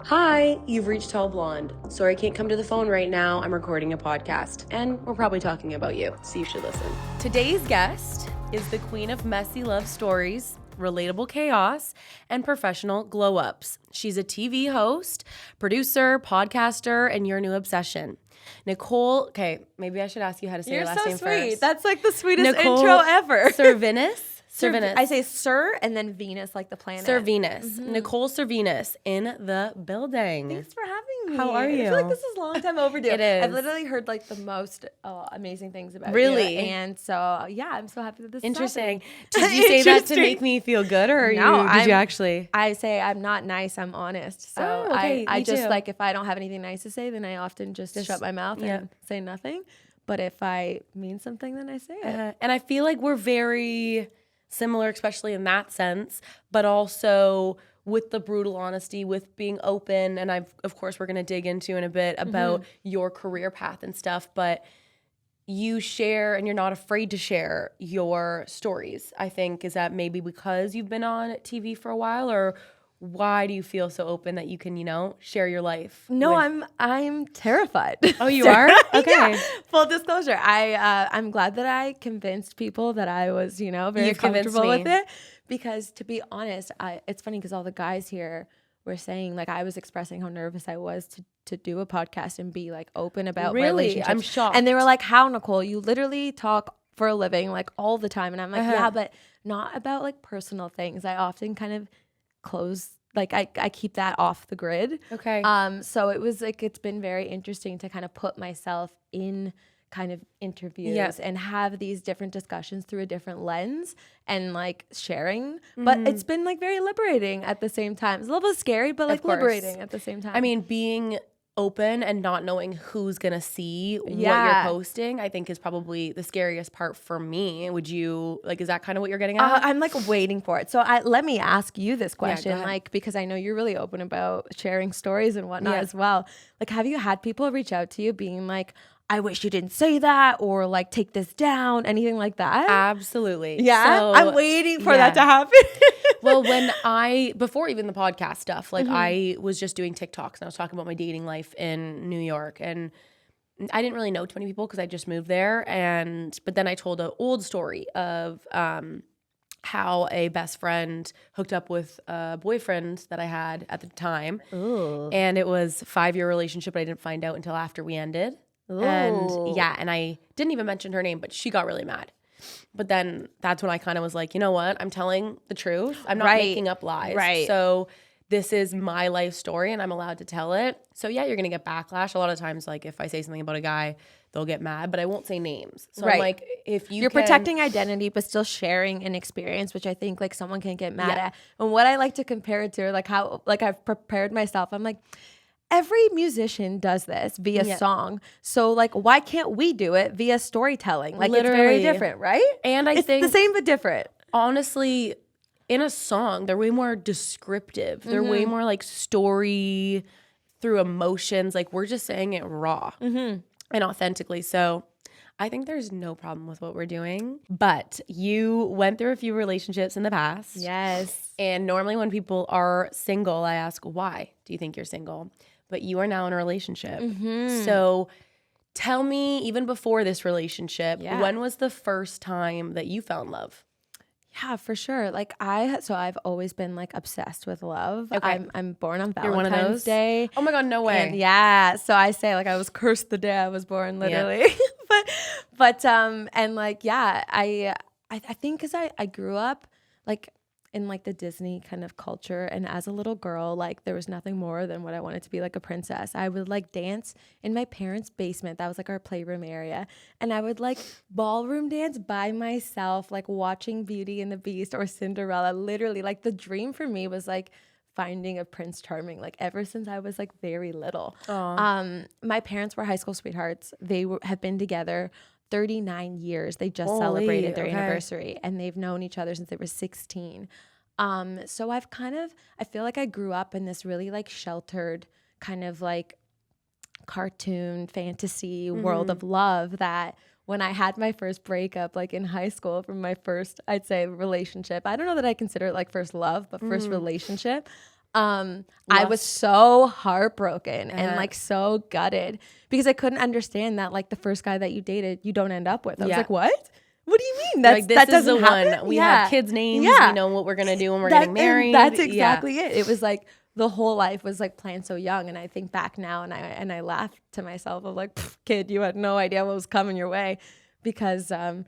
Hi, you've reached Tall Blonde. Sorry I can't come to the phone right now. I'm recording a podcast, and we're probably talking about you, so you should listen. Today's guest is the queen of messy love stories, relatable chaos, and professional glow-ups. She's a TV host, producer, podcaster, and your new obsession. Nicole, okay, maybe I should ask you how to say your last name first. You're so sweet. That's like the sweetest Nicole intro ever. Servinis. I say Sir and then Venus, like the planet. Servinis. Mm-hmm. Nicole Servinis in the building. Thanks for having me. How are you? I feel like this is a long time overdue. It is. I've literally heard like the most amazing things about really? you. And so, yeah, I'm so happy that this Interesting. is happening. Did you say that to make me feel good or did you actually? I say I'm not nice, I'm honest. So okay, I just too. like if I don't have anything nice to say, then I often just shut my mouth and say nothing. But if I mean something, then I say it. And I feel like we're very similar, especially in that sense, but also with the brutal honesty, with being open. And of course, we're going to dig into in a bit about your career path and stuff, but you share and you're not afraid to share your stories. I think, is that maybe because you've been on TV for a while, or why do you feel so open that you can, share your life? No, I'm terrified. Oh, you are? Okay. Yeah. Full disclosure. I'm glad that I convinced people that I was, very comfortable with it. Because to be honest, it's funny because all the guys here were saying, like, I was expressing how nervous I was to do a podcast and be like open about relationships. I'm shocked. And they were like, how, Nicole? You literally talk for a living like all the time. And I'm like, yeah, but not about like personal things. I often kind of close, like I keep that off the grid. Okay. So it was like, it's been very interesting to kind of put myself in kind of interviews and have these different discussions through a different lens and like sharing. But it's been like very liberating at the same time. It's a little bit scary, but like liberating at the same time. I mean, being open and not knowing who's gonna see what you're posting, I think is probably the scariest part for me. Would you is that kind of what you're getting at? I'm like waiting for it. So let me ask you this question, because I know you're really open about sharing stories and whatnot as well. Like, have you had people reach out to you being like, I wish you didn't say that, or like take this down, anything like that? Absolutely. Yeah. So, I'm waiting for that to happen. Well, before even the podcast stuff, I was just doing TikToks and I was talking about my dating life in New York, and I didn't really know too many people because I just moved there. But then I told an old story of how a best friend hooked up with a boyfriend that I had at the time. Ooh. And it was a 5-year relationship, but I didn't find out until after we ended. Ooh. And I didn't even mention her name, but she got really mad. But then that's when I kind of was like, you know what? I'm telling the truth. I'm not making up lies. Right. So this is my life story and I'm allowed to tell it. So yeah, you're going to get backlash. A lot of times, like if I say something about a guy, they'll get mad, but I won't say names. So I'm like, if you're protecting identity, but still sharing an experience, which I think like someone can get mad at. And what I like to compare it to, like how, like I've prepared myself. I'm like, every musician does this via song. So like, why can't we do it via storytelling? Like it's very different, right? And I think the same, but different. Honestly, in a song, they're way more descriptive. They're way more like story through emotions. Like we're just saying it raw and authentically. So I think there's no problem with what we're doing. But you went through a few relationships in the past. Yes. And normally when people are single, I ask, why do you think you're single? But you are now in a relationship. So tell me, even before this relationship, when was the first time that you fell in love? Yeah, for sure. Like I've always been like obsessed with love. Okay. I'm born on Valentine's You're one of those? Day. Oh my God, no way. And so I say like I was cursed the day I was born, literally. but and like I think because I grew up like in like the Disney kind of culture, and as a little girl, like there was nothing more than what I wanted to be, like a princess. I would like dance in my parents' basement. That was like our playroom area, and I would like ballroom dance by myself, like watching Beauty and the Beast or Cinderella. Literally, like the dream for me was like finding a Prince Charming, like ever since I was like very little. My parents were high school sweethearts. They have been together 39 years. They just celebrated their anniversary, and they've known each other since they were 16. So I feel like I grew up in this really like sheltered kind of like cartoon fantasy world of love, that when I had my first breakup, like in high school, from my first, I'd say, relationship, I don't know that I consider it like first love, but first relationship, I was so heartbroken and like so gutted because I couldn't understand that like the first guy that you dated, you don't end up with. I was like, what? What do you mean? That's, like, this is the one. We have kids' names. We know what we're going to do when we're getting married. That's exactly it. It was like the whole life was like planned so young. And I think back now and I laugh to myself of like, kid, you had no idea what was coming your way. Because, I'm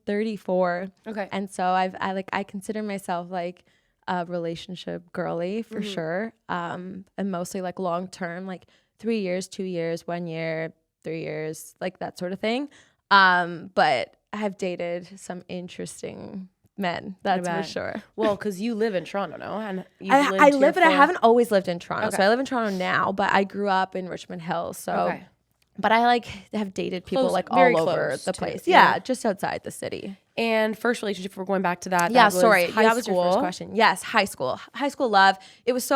34. Okay. And so I consider myself like a relationship girly for sure. And mostly like long term, like 3 years, 2 years, 1 year, 3 years, like that sort of thing. But I have dated some interesting men, that's for sure. Well, because you live in Toronto, no? And I live, but I haven't always lived in Toronto. Okay. So I live in Toronto now, but I grew up in Richmond Hill. So, okay. But I like have dated people close, like all over the place. Yeah, just outside the city. And first relationship, we're going back to that. Yeah, sorry. That was your first question. Yes, high school. High school love. It was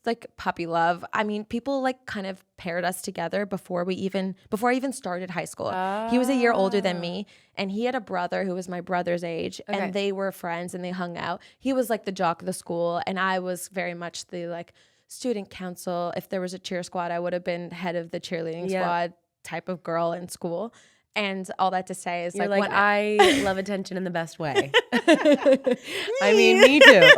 like puppy love. I mean, people like kind of paired us together before I even started high school. He was a year older than me, and he had a brother who was my brother's age, and they were friends and they hung out. He was like the jock of the school, and I was very much the like student council. If there was a cheer squad, I would have been head of the cheerleading squad type of girl in school. And all that to say is you're like I love attention in the best way. I mean, me too.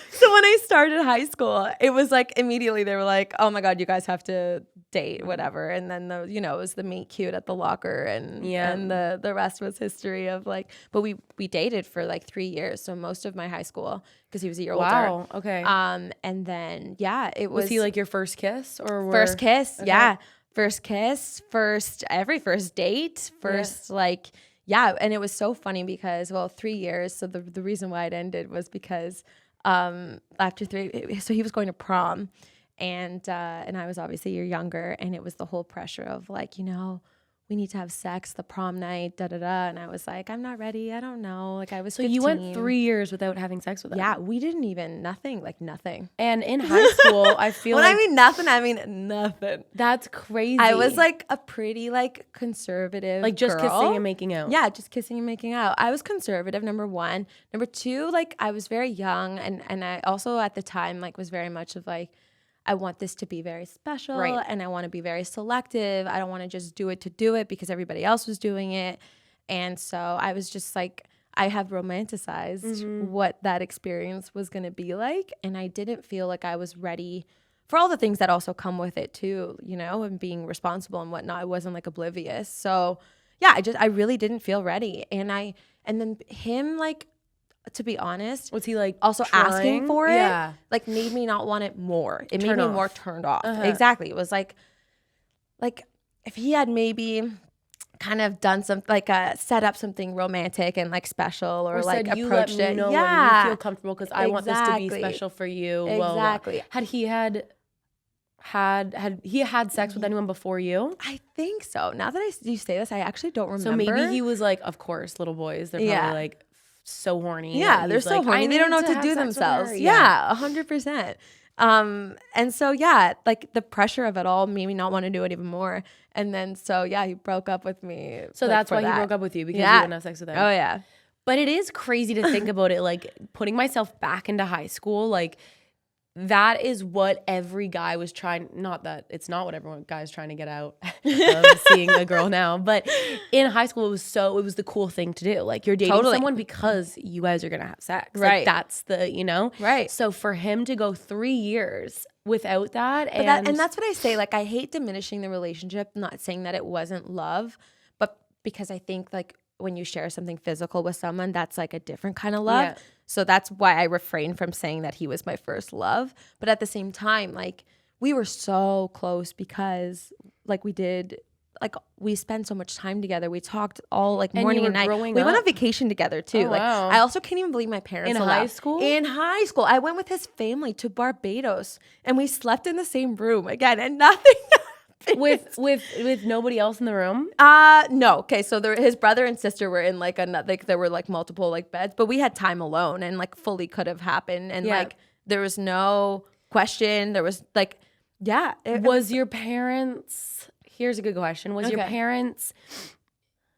So when I started high school, it was like immediately they were like, oh my God, you guys have to date, whatever. And then it was the meet cute at the locker and the rest was history of like, but we dated for like 3 years. So most of my high school, because he was a year older. Wow. Okay. And then, it was he like your first kiss or first kiss? Okay. Yeah. First kiss, first date, and it was so funny because 3 years. So the reason why it ended was because after 3, so he was going to prom, and I was obviously a year younger, and it was the whole pressure of like we need to have sex the prom night, and I was like, I'm not ready. I don't know. Like I was. So 15. You went 3 years without having sex with him? Yeah, we didn't even nothing. And in high school, I feel when I mean nothing. That's crazy. I was like a pretty like conservative, like just girl. Kissing and making out. Yeah, just kissing and making out. I was conservative. Number one. Number two, like I was very young, and I also at the time like was very much of like, I want this to be very special and I want to be very selective. I don't want to just do it to do it because everybody else was doing it. And so I was just like, I have romanticized what that experience was going to be like. And I didn't feel like I was ready for all the things that also come with it too, and being responsible and whatnot. I wasn't like oblivious. So yeah, I really didn't feel ready. And then him like, to be honest, was he like also trying? Asking for it? Yeah, like made me not want it more. It made me more turned off. Exactly. It was like if he had maybe kind of done some like set up something romantic and like special or like said, approached you let me know when you feel comfortable because I want this to be special for you. Exactly. Well, had he had sex with anyone before you? I think so. Now that you say this, I actually don't remember. So maybe he was like, of course, little boys. They're probably like so horny. Yeah, they're so horny. They don't know what to do themselves. Yeah, 100%. And so like the pressure of it all made me not want to do it even more. And then so he broke up with me. So that's why he broke up with you, because you didn't have sex with him. Oh yeah. But it is crazy to think about it, like putting myself back into high school, like that is what every guy was trying, not that it's not what everyone guy's trying to get out of seeing a girl now, but in high school it was the cool thing to do. Like you're dating someone because you guys are going to have sex. Right. Like that's the, Right. So for him to go 3 years without that. And that's what I say. Like I hate diminishing the relationship, not saying that it wasn't love, but because I think like when you share something physical with someone, that's like a different kind of love. Yeah. So that's why I refrain from saying that he was my first love. But at the same time, like we were so close because like we spent so much time together. We talked all like morning and night. We went on vacation together too. Oh, like wow. I also can't even believe my parents in high school. In high school, I went with his family to Barbados and we slept in the same room again, and nothing. With nobody else in the room? No. Okay, so his brother and sister were in like there were like multiple like beds, but we had time alone and like fully could have happened, and like there was no question. There was like, was your parents? Here's a good question. Was your parents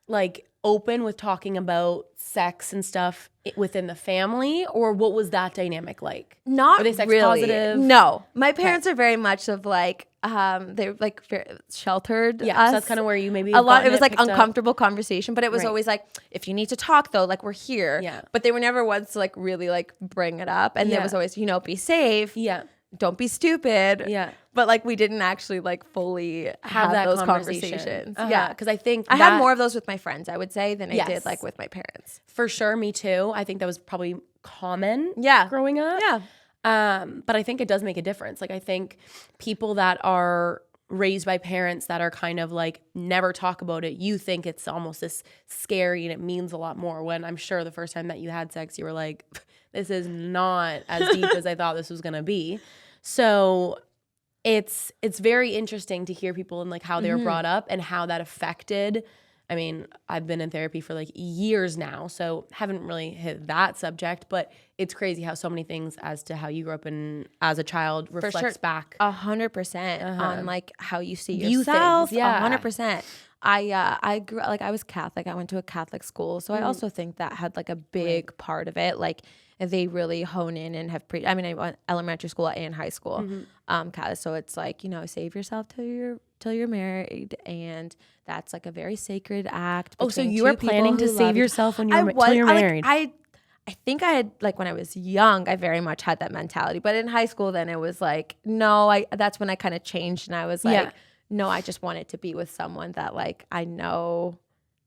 like open with talking about sex and stuff within the family, or what was that dynamic like? Not Are they sex really. positive? No, my parents are very much of like they're like very sheltered. Yeah, so that's kind of where you maybe a lot. It was like picked up. uncomfortable conversation, but it was Right. always like, if you need to talk though, like we're here. Yeah. But they were never ones to like really like bring it up, and there was always, you know, be safe. Yeah. Don't be stupid. Yeah. But like we didn't actually like fully have that those conversation. conversations. Yeah, because I think I had more of those with my friends, I would say, than I Yes. did like with my parents. For sure, me too. I think that was probably common. Yeah. Growing up. Yeah. But I think it does make a difference. Like I think people that are raised by parents that are kind of like never talk about it, you think it's almost this scary and it means a lot more, when I'm sure the first time that you had sex you were like, this is not as deep as I thought this was gonna be. So it's very interesting to hear people and like how they were brought up and how that affected. I mean, I've been in therapy for like years now, so haven't really hit that subject, but it's crazy how so many things as to how you grew up and as a child reflects back 100% on like how you see View yourself. things, yeah. 100%. I grew like I was Catholic. I went to a Catholic school, so I also think that had like a big part of it. Like they really hone in and have I mean, I went elementary school and high school, Catholic. So it's like, you know, save yourself till you're married, and that's like a very sacred act. Oh, so you were planning to save yourself when you were till you're married? I think I had, like, when I was young, I very much had that mentality. But in high school, then it was like, no, that's when I kind of changed, and I was like, no, I just wanted to be with someone that like I know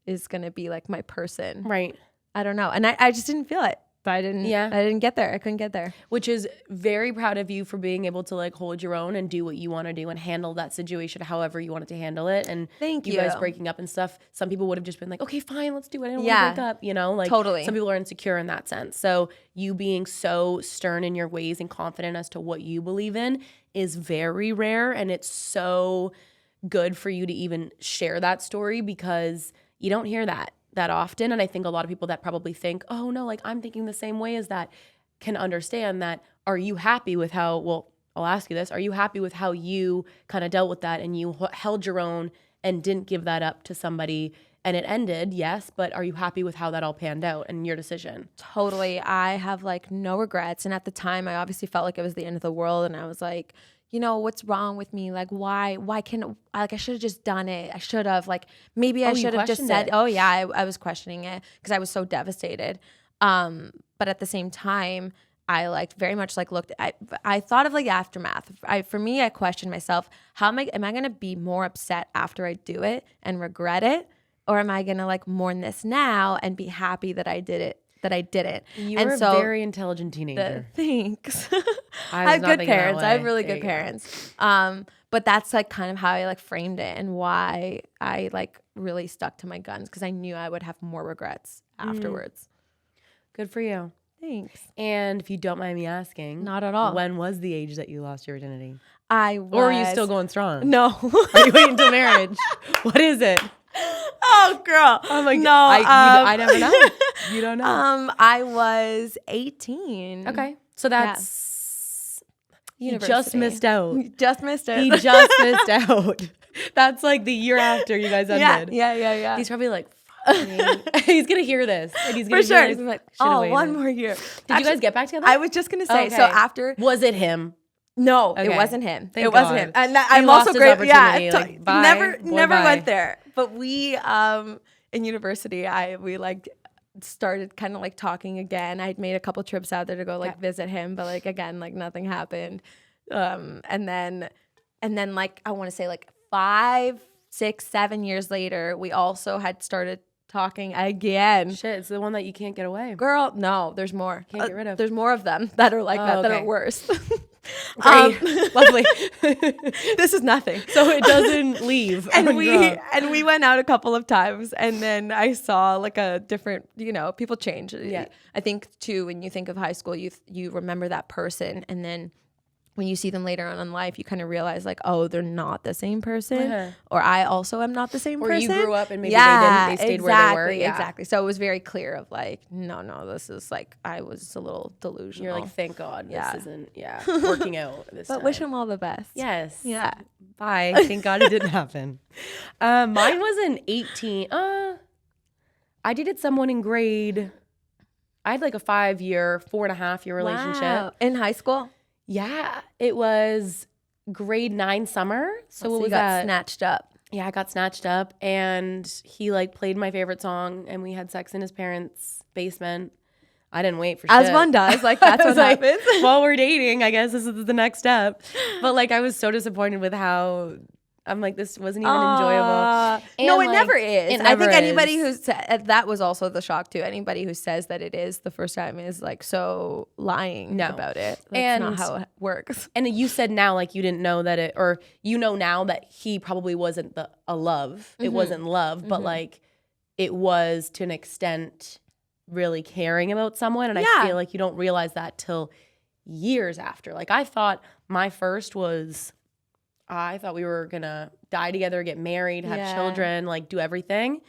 is gonna be like my person. Right. I don't know, and I just didn't feel it. But I didn't get there. I couldn't get there. Which is very proud of you for being able to like hold your own and do what you want to do and handle that situation however you wanted to handle it. And Thank you you. guys breaking up and stuff. Some people would have just been like, okay, fine, let's do it. I don't want to break up. You know, like Totally. Some people are insecure in that sense. So you being so stern in your ways and confident as to what you believe in is very rare. And it's so good for you to even share that story, because you don't hear that often. And I think a lot of people that probably think, oh no, like I'm thinking the same way as that, can understand that. Are you happy with how, well, I'll ask you this, are you happy with how you kind of dealt with that and you held your own and didn't give that up to somebody and it ended? Yes. But are you happy with how that all panned out and your decision? Totally. I have like no regrets. And at the time I obviously felt like it was the end of the world. And I was like, you know, what's wrong with me? Like, why can, like, I should have just done it. I should have, like, maybe I should have just said, oh yeah, I was questioning it because I was so devastated. But at the same time, I like very much like looked, I thought of like aftermath. For me, I questioned myself, am I going to be more upset after I do it and regret it? Or am I going to like mourn this now and be happy that I did it? That I didn't. You're a very intelligent teenager. Thanks. I have good parents. I have really good parents. But that's like kind of how I like framed it and why I like really stuck to my guns, because I knew I would have more regrets afterwards. Good for you. Thanks. And if you don't mind me asking, not at all. When was the age that you lost your virginity? Or are you still going strong? No. Are you waiting until marriage? What is it? Oh, girl. I'm like, no. I never know. You don't know. I was 18. Okay. So that's University. He just missed out. Just missed it. He just missed out. That's like the year after you guys ended. Yeah. He's probably like, he's gonna hear this. And he's gonna For sure. He's like, oh, one more year. Did you guys get back together? I was just gonna say. Okay. So after, was it him? No, Okay. it wasn't him. Thank wasn't God. him. And I'm also great. Yeah, like, bye. never went there. But we in university, we like started kind of like talking again. I'd made a couple trips out there to go like visit him, but like again, like nothing happened. And then like I want to say like 5, 6, 7 years later, we also had started talking again. Shit, it's the one that you can't get away. Girl, no, there's more. Can't get rid of. There's more of them that are like that are worse. Great. Lovely. This is nothing. So it doesn't leave. And we went out a couple of times, and then I saw like a different, you know, people change. Yeah. I think too, when you think of high school, you remember that person, and then when you see them later on in life, you kind of realize like, oh, they're not the same person, or I also am not the same person. Or you grew up and maybe they didn't. They stayed where they were. Yeah. Exactly. So it was very clear of like, no, this is like, I was a little delusional. You're like, thank God this isn't working out this time. But wish them all the best. Yes. Yeah. Bye. Thank God it didn't happen. Mine was an 18. I dated someone in grade, I had like a 5-year, 4.5-year relationship. Wow. In high school? Yeah. It was grade 9 summer. So what you was got that? snatched up. Yeah, I got snatched up and he like played my favorite song and we had sex in his parents' basement. I didn't wait for shit. As one does. Like, that's what like, happens. While we're dating, I guess this is the next step. But like, I was so disappointed with how I'm like, this wasn't even enjoyable. And no, it like, never is. It never I think anybody is. that was also the shock too. Anybody who says that it is the first time is like so lying about it. That's not how it works. And you said now, like you didn't know that it, or you know now that he probably wasn't a love. It wasn't love, but like it was to an extent really caring about someone. And I feel like you don't realize that till years after. Like I thought my first was, I thought we were gonna die together, get married, have children, like do everything.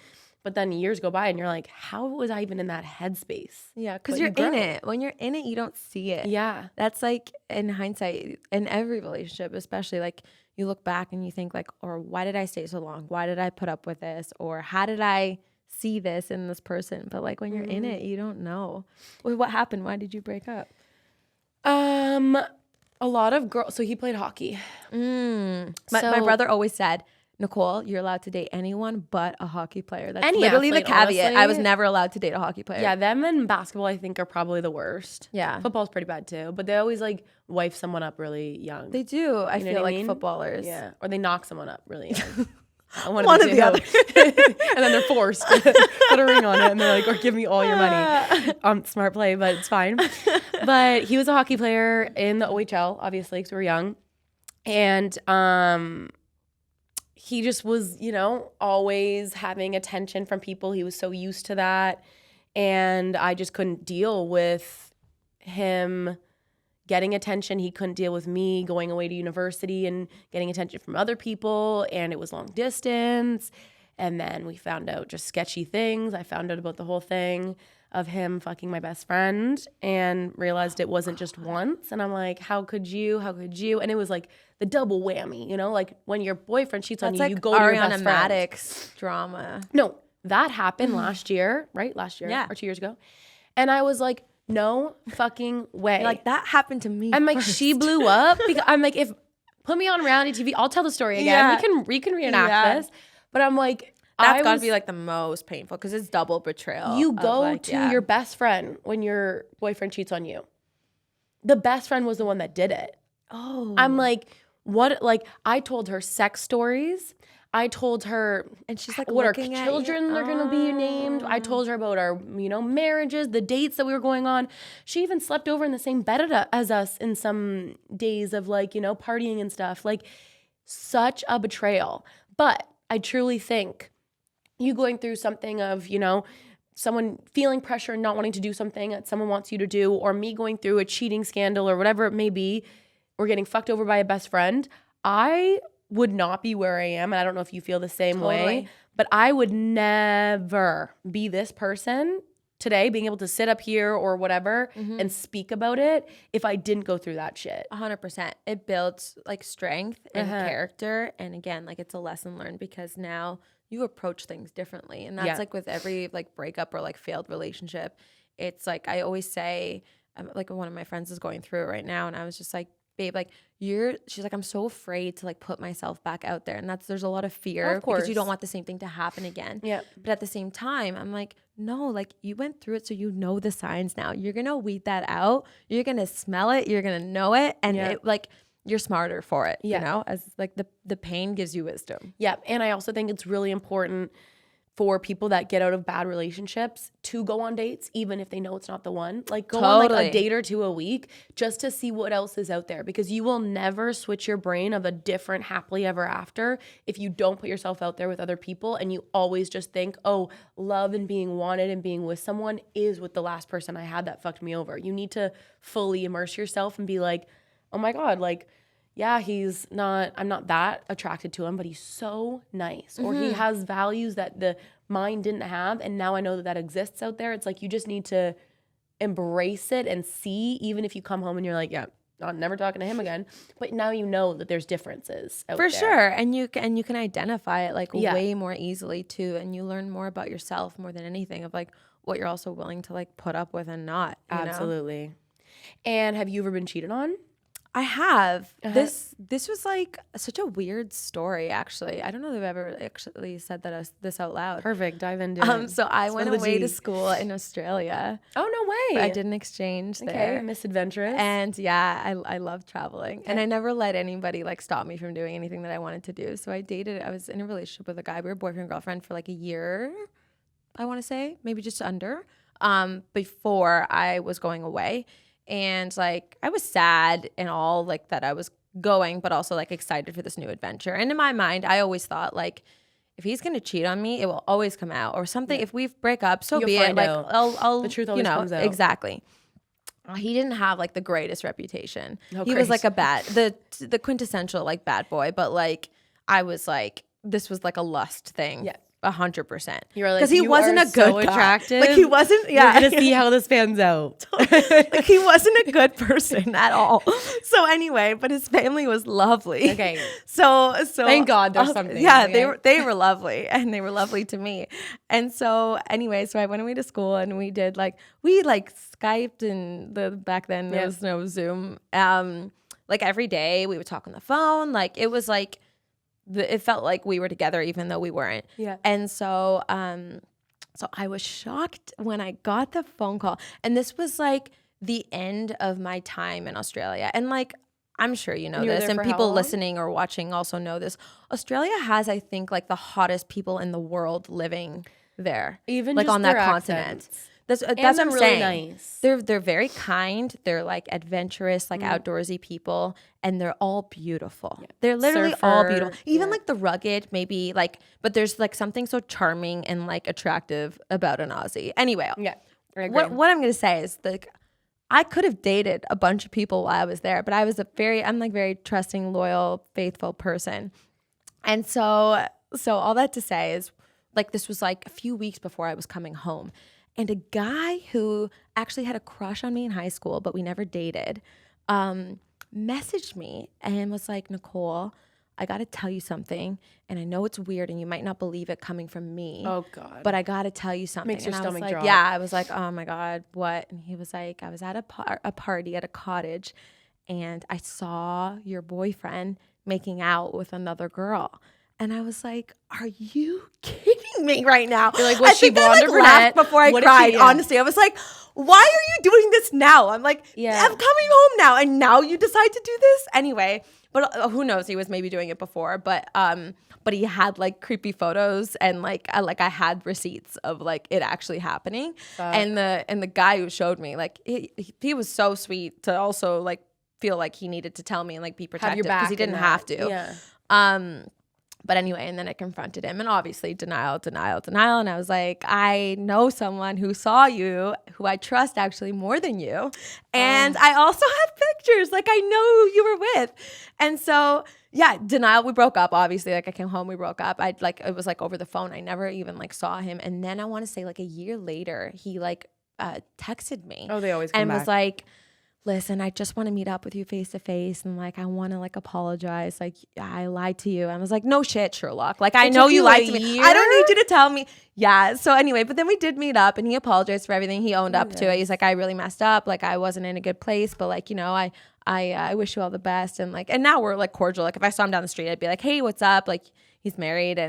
But then years go by and you're like, how was I even in that headspace? Yeah, because you're in it. When you're in it, you don't see it. Yeah. That's like in hindsight, in every relationship, especially like you look back and you think like, or why did I stay so long? Why did I put up with this? Or how did I see this in this person? But like when you're in it, you don't know. Well, what happened? Why did you break up? A lot of girls. So he played hockey. My brother always said, Nicole, you're allowed to date anyone but a hockey player. That's Any literally athlete, the caveat. honestly. I was never allowed to date a hockey player. Yeah, them and basketball I think are probably the worst. Yeah. Football's pretty bad too, but they always like wife someone up really young. They do. I feel what like mean? Footballers. Yeah, or they knock someone up really young. One of of the other. And then they're forced to put a ring on it and they're like, or give me all your money. Smart play, but it's fine. But he was a hockey player in the OHL, obviously, because we were young. And he just was, always having attention from people. He was so used to that. And I just couldn't deal with him getting attention. He couldn't deal with me going away to university and getting attention from other people. And it was long distance. And then we found out just sketchy things. I found out about the whole thing of him fucking my best friend and realized it wasn't just once. And I'm like, how could you? And it was like the double whammy, like when your boyfriend cheats on you, like you go to your best Ariana friend. Madix drama. No, that happened last year, right? Last year or 2 years ago. And I was like, no fucking way. Like that happened to me. I'm like, first. she blew up because I'm like, if put me on reality TV, I'll tell the story again. Yeah. We can reenact this. But I'm like, that's gotta be like the most painful because it's double betrayal. You go to your best friend when your boyfriend cheats on you. The best friend was the one that did it. Oh. I'm like, what? Like, I told her sex stories. I told her, and she's like, what our children are going to be named. I told her about our, marriages, the dates that we were going on. She even slept over in the same bed as us in some days of like, partying and stuff. Like, such a betrayal. But I truly think you going through something of, someone feeling pressure and not wanting to do something that someone wants you to do, or me going through a cheating scandal or whatever it may be, or getting fucked over by a best friend, I would not be where I am. And I don't know if you feel the same way, but I would never be this person today, being able to sit up here or whatever and speak about it if I didn't go through that shit. 100%. It builds like strength and character. And again, like it's a lesson learned because now you approach things differently. And that's like with every like breakup or like failed relationship. It's like, I always say, like one of my friends is going through it right now. And I was just like, babe, like she's like, I'm so afraid to like put myself back out there. And there's a lot of fear because you don't want the same thing to happen again. Yeah. But at the same time, I'm like, no, like you went through it. So you know the signs now. You're going to weed that out. You're going to smell it. You're going to know it. And it like, you're smarter for it, as like the pain gives you wisdom. Yeah. And I also think it's really important for people that get out of bad relationships to go on dates, even if they know it's not the one. Like go on like a date or two a week just to see what else is out there, because you will never switch your brain of a different happily ever after if you don't put yourself out there with other people and you always just think, oh, love and being wanted and being with someone is with the last person I had that fucked me over. You need to fully immerse yourself and be like, oh my God, like, yeah, I'm not that attracted to him, but he's so nice. Or he has values that the mine didn't have. And now I know that exists out there. It's like, you just need to embrace it and see, even if you come home and you're like, yeah, never talking to him again. But now you know that there's differences out For there. sure. And you can identify it like way more easily too. And you learn more about yourself more than anything of like what you're also willing to like put up with and not. You know? Absolutely. And have you ever been cheated on? I have. This was like such a weird story, actually. I don't know if I've ever actually said this out loud. Perfect. Dive into it. So I went away to school in Australia. Oh, no way. I did an exchange there. Misadventures. And yeah, I love traveling. And I never let anybody like stop me from doing anything that I wanted to do. So I was in a relationship with a guy. We were boyfriend, girlfriend for like a year, I want to say, maybe just under, before I was going away. And like I was sad and all like that I was going, but also like excited for this new adventure. And in my mind, I always thought like, if he's gonna cheat on me, it will always come out or something. Yeah. If we break up, so be it. Like I'll the truth always comes out. Exactly. He didn't have like the greatest reputation. He was like the quintessential like bad boy. But like I was like, this was like a lust thing. Yeah. 100%. You were like, because he wasn't a good so attractive. Like he wasn't. Yeah, we're gonna see how this pans out. Like he wasn't a good person at all. So anyway, but his family was lovely. Okay. So thank God there's something. Yeah, okay. they were lovely, and they were lovely to me. And so anyway, so I went away to school, and we Skyped, and back then there was no Zoom. Like every day we would talk on the phone. Like it was like. It felt like we were together even though we weren't. Yeah. And so so I was shocked when I got the phone call. And this was like the end of my time in Australia. And like I'm sure you know this, and people listening or watching also know this. Australia has, I think, like the hottest people in the world living there. Even like on that continent. That's what I'm really saying. Nice. They're very kind. They're like adventurous, like outdoorsy people, and they're all beautiful. Yeah. They're literally all beautiful. Even like the rugged, maybe like, but there's like something so charming and like attractive about an Aussie. Anyway, what I'm gonna say is like, I could have dated a bunch of people while I was there, but I'm like very trusting, loyal, faithful person, and so all that to say is like this was like a few weeks before I was coming home. And a guy who actually had a crush on me in high school, but we never dated, messaged me and was like, Nicole, I got to tell you something. And I know it's weird and you might not believe it coming from me. Oh, God. But I got to tell you something. Makes your stomach drop. Yeah, I was like, oh, my God, what? And he was like, I was at a party at a cottage and I saw your boyfriend making out with another girl. And I was like, are you kidding me right now? You're like, was she blonde or brunette? Before I cried, honestly. I was like, why are you doing this now? I'm like, I'm coming home now. And now you decide to do this? Anyway, but who knows? He was maybe doing it before. But he had like creepy photos and like I had receipts of like it actually happening. And the guy who showed me, like he was so sweet to also like feel like he needed to tell me and like be protective because he didn't have to. Yeah. But anyway, and then I confronted him and obviously denial. And I was like, I know someone who saw you, who I trust actually more than you. And I also have pictures. Like I know who you were with. And so, yeah, denial. We broke up, obviously. Like I came home, we broke up. It was like over the phone. I never even like saw him. And then I want to say like a year later, he like texted me. Oh, they always come and back. Was like, listen, I just want to meet up with you face to face. And like, I want to like apologize. Like I lied to you. And I was like, no shit, Sherlock. Like, I know you lied to me. I don't need you to tell me. Yeah. So anyway, but then we did meet up and he apologized for everything. He owned up to it. He's like, I really messed up. Like I wasn't in a good place, but like, you know, I wish you all the best. And like, and now we're like cordial. Like if I saw him down the street, I'd be like, hey, what's up? Like he's married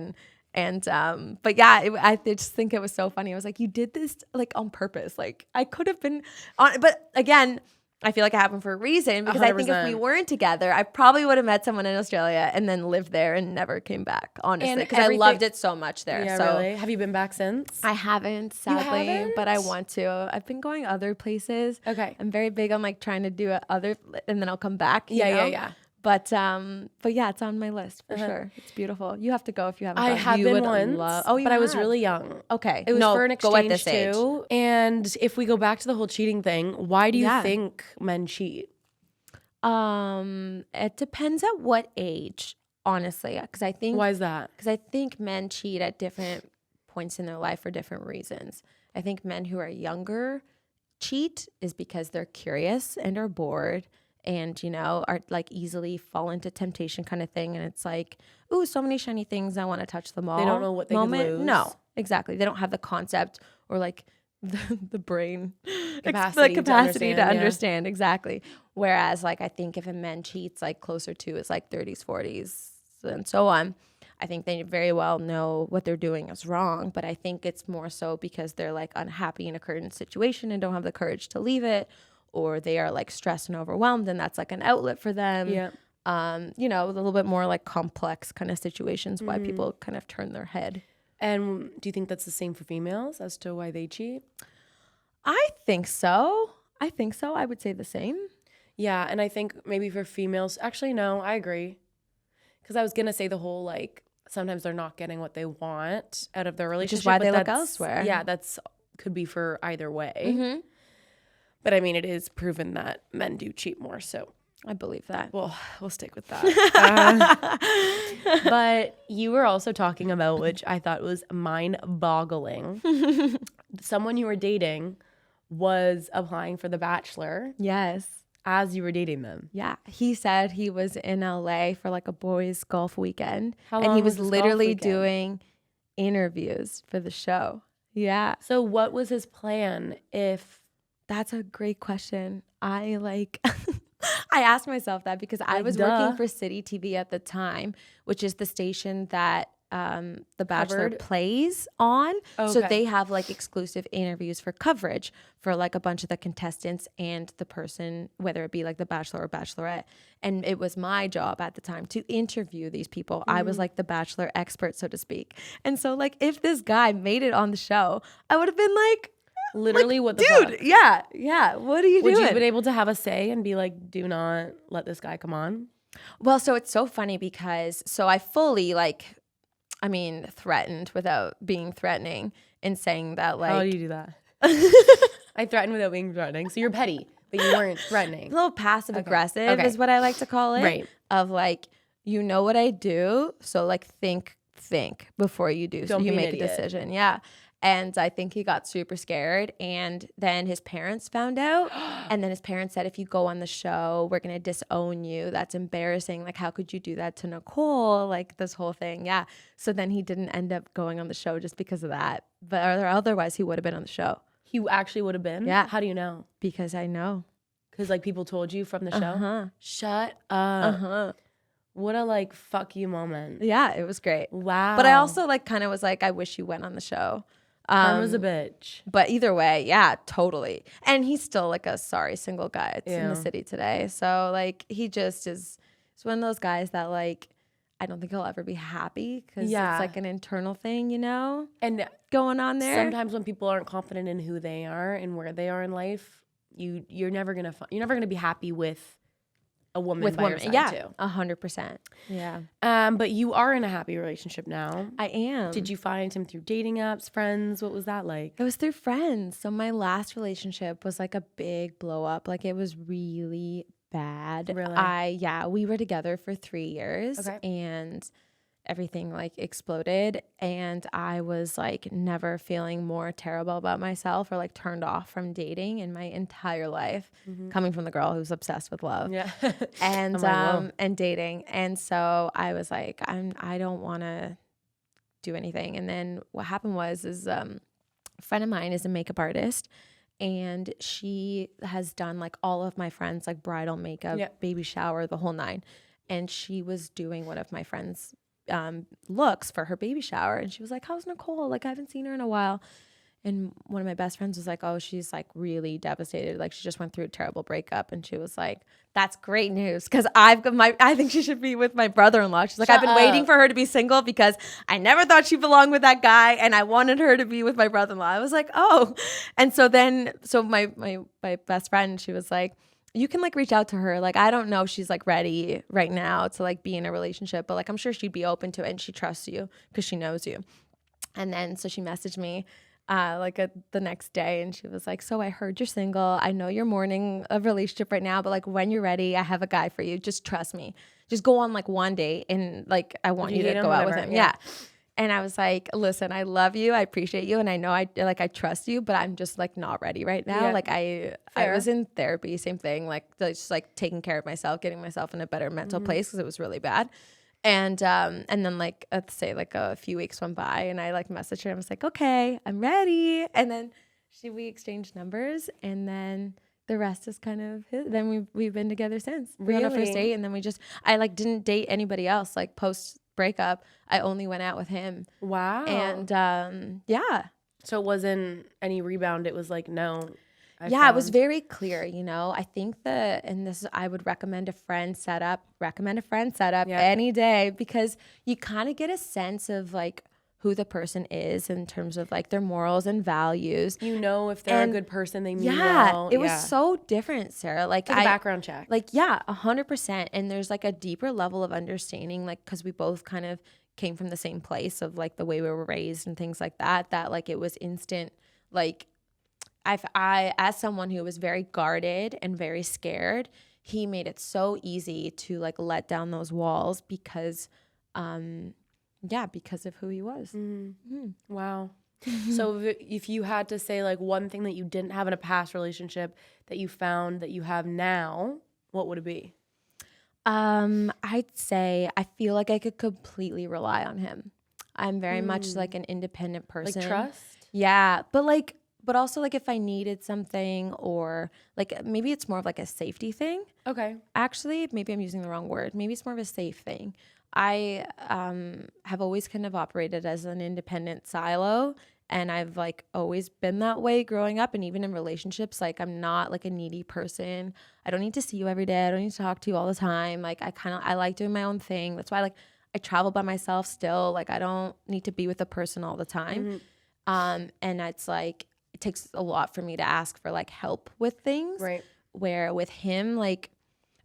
but yeah, I just think it was so funny. I was like, you did this like on purpose. Like I could have been on, but again, I feel like it happened for a reason because 100%. I think if we weren't together, I probably would have met someone in Australia and then lived there and never came back, honestly, because I loved it so much there. Yeah, so, really? Have you been back since? I haven't, sadly, but I want to. I've been going other places. Okay. I'm very big on like trying to do other, and then I'll come back. Yeah. But yeah, it's on my list for sure. It's beautiful. You have to go if you haven't. I have been once, but I was really young. Okay, it was for an exchange too. And if we go back to the whole cheating thing, why do you think men cheat? It depends at what age, honestly. Because I think why is that? Because I think men cheat at different points in their life for different reasons. I think men who are younger cheat is because they're curious and are bored. and, you know, are like easily fall into temptation kind of thing. And it's like, ooh, so many shiny things. I want to touch them all. They don't know what they could lose. No, exactly. They don't have the concept or like the brain capacity to understand. Exactly. Whereas like, I think if a man cheats, like closer to his like 30s, 40s and so on, I think they very well know what they're doing is wrong, but I think it's more so because they're like unhappy in a current situation and don't have the courage to leave it, or they are like stressed and overwhelmed and that's like an outlet for them. Yeah. You know, a little bit more like complex kind of situations why people kind of turn their head. And do you think that's the same for females as to why they cheat? I think so. I would say the same. Yeah, and I think maybe for females, actually, no, I agree. Because I was going to say the whole like, sometimes they're not getting what they want out of their relationship. Which is why they look elsewhere. Yeah, that's could be for either way. Mm-hmm. But I mean, it is proven that men do cheat more. So I believe that. we'll stick with that. But you were also talking about, which I thought was mind-boggling. Someone you were dating was applying for The Bachelor. Yes. As you were dating them. Yeah. He said he was in LA for like a boys golf weekend. How and long he was was this golf literally weekend? doing interviews for the show. Yeah. So what was his plan if... That's a great question. I like... I asked myself that because I was duh. working for City TV at the time, which is the station that The Bachelor Covered? plays on. So Okay. they have like exclusive interviews for coverage for like a bunch of the contestants and the person, whether it be like the Bachelor or Bachelorette. And it was my job at the time to interview these people. I was like the Bachelor expert, so to speak. And so like if this guy made it on the show, I would have been like, Literally, what the dude, fuck? yeah. What are you Would doing? you have been able to have a say and be like, do not let this guy come on? Well, so it's so funny because I fully threatened without being threatening and saying that like How do you do that? I threatened without being threatening. So you're petty, but you weren't a threatening. little passive aggressive Okay. is what I like to call it. Right. Of like, you know what I do, so like think before you do. Don't So you be an make a idiot. decision. Yeah. And I think he got super scared. And then his parents found out. And then his parents said, if you go on the show, we're going to disown you. That's embarrassing. Like, how could you do that to Nicole? Like, this whole thing. Yeah. So then he didn't end up going on the show just because of that. But otherwise, he would have been on the show. He actually would have been? Yeah. How do you know? Because I know. Because like people told you from the show? Uh-huh. Shut up. Uh-huh. What a like fuck you moment. Yeah, it was great. Wow. But I also like kind of was like, I wish you went on the show. Karma's a bitch. But either way, yeah, totally. And he's still like a sorry single guy in Yeah. the city today. So like he just is one of those guys that like I don't think he'll ever be happy because Yeah. it's like an internal thing, you know, And going on there. sometimes when people aren't confident in who they are and where they are in life, you're never gonna be happy with a woman by your side yeah, too. 100%. Yeah, But you are in a happy relationship now. I am. Did you find him through dating apps, friends? What was that like? It was through friends. So my last relationship was like a big blow up. Like it was really bad. Really? We were together for 3 years Okay. and everything like exploded. And I was like never feeling more terrible about myself or like turned off from dating in my entire life, coming from the girl who's obsessed with love. Yeah. And I'm like, whoa. and dating. And so I was like, I don't want to do anything. And then what happened was a friend of mine is a makeup artist and she has done like all of my friends like bridal makeup, Yeah. baby shower, the whole nine. And she was doing one of my friends' looks for her baby shower. And she was like, how's Nicole? Like I haven't seen her in a while. And one of my best friends was like, oh, she's like really devastated. Like she just went through a terrible breakup. And she was like, that's great news. Cause I think she should be with my brother-in-law. She's like, I've been waiting for her to be single because I never thought she belonged with that guy. And I wanted her to be with my brother-in-law. I was like, oh. And so my best friend, she was like, you can like reach out to her. Like, I don't know if she's like ready right now to like be in a relationship, but like, I'm sure she'd be open to it and she trusts you because she knows you. And then, so she messaged me the next day and she was like, so I heard you're single. I know you're mourning a relationship right now, but like when you're ready, I have a guy for you. Just trust me. Just go on like one date and like, I want you to date him? go out with Whatever, him. yeah. Yeah. And I was like, listen, I love you. I appreciate you. And I know I trust you, but I'm just like not ready right now. Yeah. Like I was in therapy, same thing, like just like taking care of myself, getting myself in a better mental place because it was really bad. And then like, let's say like a few weeks went by and I like messaged her and I was like, okay, I'm ready. And then we exchanged numbers and then the rest is kind of then we've been together since. We went on our first date and then I like didn't date anybody else. Like post breakup, I only went out with him. Wow. And yeah. So it wasn't any rebound. It was like, no. It was very clear, you know. I think I would recommend a friend setup any day because you kind of get a sense of like who the person is in terms of like their morals and values. You know, if they're a good person, they mean well. It was so different, Sarah. Like a background check. Like, 100%. And there's like a deeper level of understanding, like, because we both kind of came from the same place of like the way we were raised and things like that, that like it was instant. Like I as someone who was very guarded and very scared, he made it so easy to like let down those walls because because of who he was. Wow. So if you had to say like one thing that you didn't have in a past relationship that you found that you have now, what would it be? I'd say I feel like I could completely rely on him. I'm very much like an independent person. Like trust? Yeah. But also like if I needed something or like maybe it's more of like a safety thing. Okay. Actually, maybe I'm using the wrong word. Maybe it's more of a safe thing. I have always kind of operated as an independent silo, and I've like always been that way growing up, and even in relationships, like I'm not like a needy person. I don't need to see you every day. I don't need to talk to you all the time. Like I like doing my own thing. That's why like I travel by myself still. Like I don't need to be with a person all the time. And it's like it takes a lot for me to ask for like help with things. Right. Where with him, like,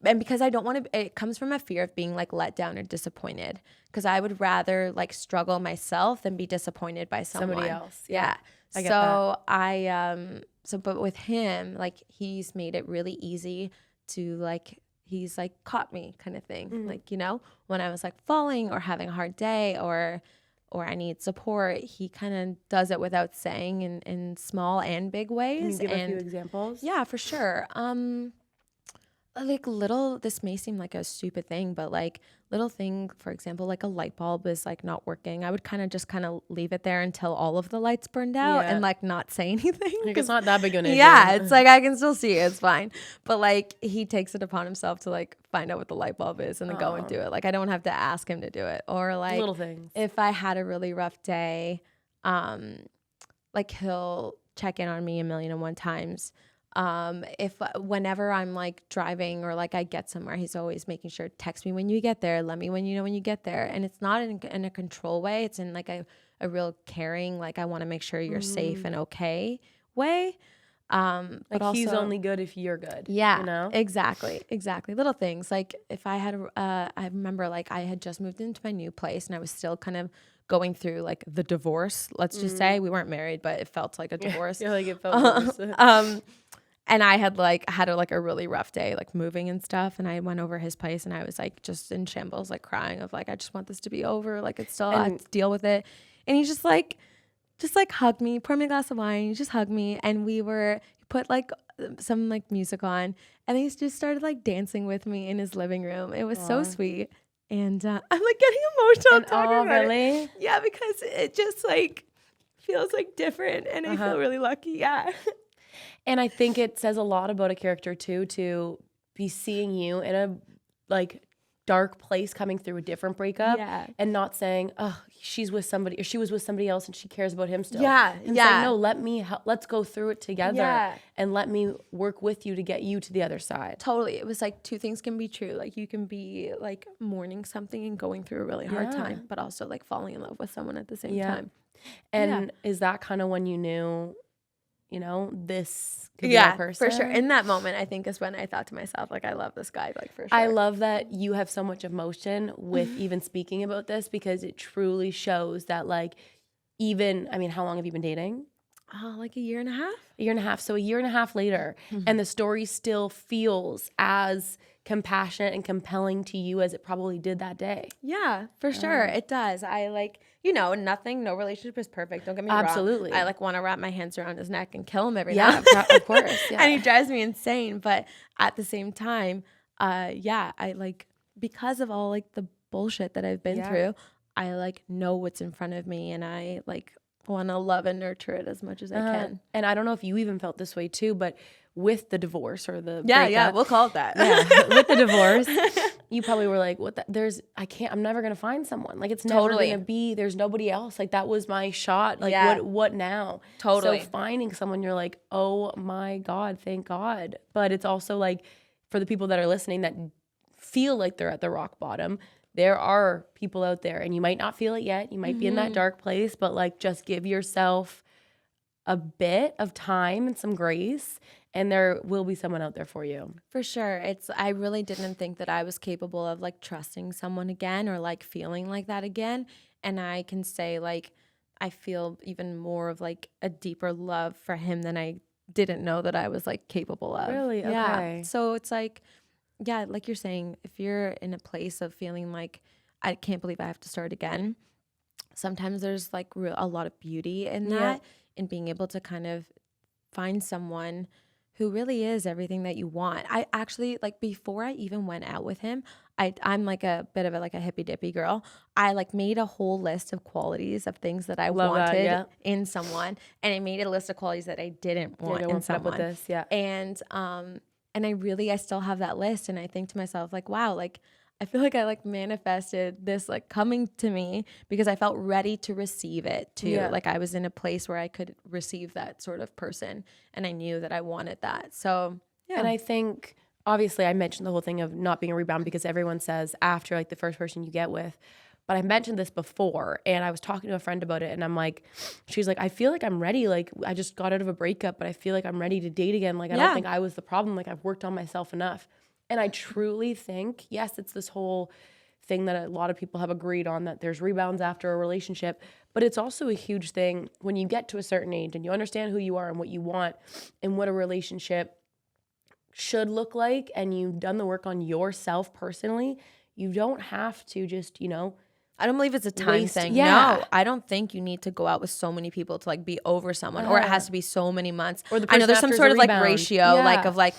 and because I don't want to, it comes from a fear of being like let down or disappointed. Because I would rather like struggle myself than be disappointed by somebody else. Yeah. I get that. But with him, like he's made it really easy to like, he's like caught me kind of thing. Like, you know, when I was like falling or having a hard day or I need support, he kind of does it without saying in small and big ways. Can you give a few examples? Yeah, for sure. Like this may seem like a stupid thing, but like little thing, for example, like a light bulb is like not working. I would kind of leave it there until all of the lights burned out and like not say anything. Like it's not that big an issue. Yeah, it's like I can still see it. It's fine. But like he takes it upon himself to like find out what the light bulb is and then go and do it. Like I don't have to ask him to do it. Or like little things. If I had a really rough day, like he'll check in on me 1,000,001 times. Whenever I'm like driving or like I get somewhere, he's always making sure to text me when you get there, let me when you know when you get there. And it's not in a control way. It's in like a real caring, like I want to make sure you're safe and okay way. Like but also, he's only good if you're good. Yeah, you know? Exactly. Little things. Like if I had, I remember like I had just moved into my new place and I was still kind of going through like the divorce. Let's just say we weren't married, but it felt like a divorce. Yeah, like it felt and I had a really rough day, like moving and stuff. And I went over his place and I was like just in shambles, like crying of like, I just want this to be over. Like it's still, I have to deal with it. And he just hugged me, poured me a glass of wine. He just hugged me. And he put like some like music on and he just started like dancing with me in his living room. It was so sweet. And I'm like getting emotional talking about it. Yeah, because it just like feels like different and I feel really lucky. Yeah. And I think it says a lot about a character too, to be seeing you in a like dark place coming through a different breakup and not saying, oh, she's with somebody or she was with somebody else and she cares about him still. And saying, no, let's go through it together and let me work with you to get you to the other side. Totally. It was like two things can be true. Like you can be like mourning something and going through a really hard time, but also like falling in love with someone at the same time. And is that kind of when you knew, you know, this could be our person? For sure. In that moment, I think is when I thought to myself, like, I love this guy, like, for sure. I love that you have so much emotion with even speaking about this because it truly shows that, like, even, I mean, how long have you been dating? Like a year and a half. A year and a half. So a year and a half later, and the story still feels as compassionate and compelling to you as it probably did that day. Yeah, for sure. It does. I like no relationship is perfect. Don't get me wrong. Absolutely. I like want to wrap my hands around his neck and kill him every Yeah, now. of course. Yeah. And he drives me insane. But at the same time, I like, because of all like the bullshit that I've been through, I like know what's in front of me, and I like want to love and nurture it as much as I can. And I don't know if you even felt this way too, but with the divorce or the breakup, we'll call it that. with the divorce, you probably were like, what I'm never going to find someone. Like, it's never going to be, there's nobody else. Like, that was my shot. Like, what now? Totally. So finding someone, you're like, oh my God, thank God. But it's also like, for the people that are listening that feel like they're at the rock bottom, there are people out there, and you might not feel it yet. You might be in that dark place, but like, just give yourself a bit of time and some grace, and there will be someone out there for you. For sure. I really didn't think that I was capable of like trusting someone again, or like feeling like that again. And I can say like, I feel even more of like a deeper love for him than I didn't know that I was like capable of. Really? Yeah. Okay. So it's like, yeah, like you're saying, if you're in a place of feeling like, I can't believe I have to start again, sometimes there's like a lot of beauty in that, in being able to kind of find someone who really is everything that you want. I actually, like, before I even went out with him, I'm like a bit of a hippy dippy girl. I like made a whole list of qualities of things that I wanted in someone, and I made a list of qualities that I didn't want in someone. And I still have that list, and I think to myself like, wow, like I feel like I like manifested this like coming to me because I felt ready to receive it too. Yeah. Like I was in a place where I could receive that sort of person, and I knew that I wanted that. So yeah. And I think obviously I mentioned the whole thing of not being a rebound because everyone says after like the first person you get with, but I mentioned this before, and I was talking to a friend about it, and I'm like, she's like, I feel like I'm ready. Like I just got out of a breakup, but I feel like I'm ready to date again. Like I don't think I was the problem. Like I've worked on myself enough. And I truly think, yes, it's this whole thing that a lot of people have agreed on, that there's rebounds after a relationship, but it's also a huge thing when you get to a certain age and you understand who you are and what you want and what a relationship should look like, and you've done the work on yourself personally. You don't have to just, I don't believe it's a time thing. Yeah. No, I don't think you need to go out with so many people to like be over someone, or it has to be so many months. Or I know there's some sort of like ratio, like of like,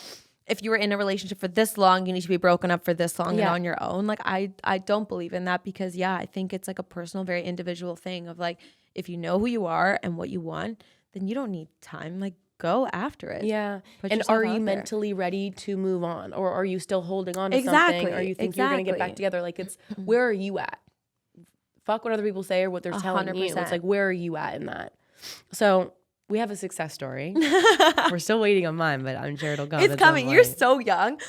if you were in a relationship for this long, you need to be broken up for this long and on your own. Like I don't believe in that, because I think it's like a personal, very individual thing of like, if you know who you are and what you want, then you don't need time. Like go after it. Yeah. And are you mentally ready to move on, or are you still holding on to something, or you think you're going to get back together? Like it's, where are you at? Fuck what other people say or what they're telling 100%. You. It's like, where are you at in that? So we have a success story. We're still waiting on mine, but I'm sure it'll come. It's coming. You're so young.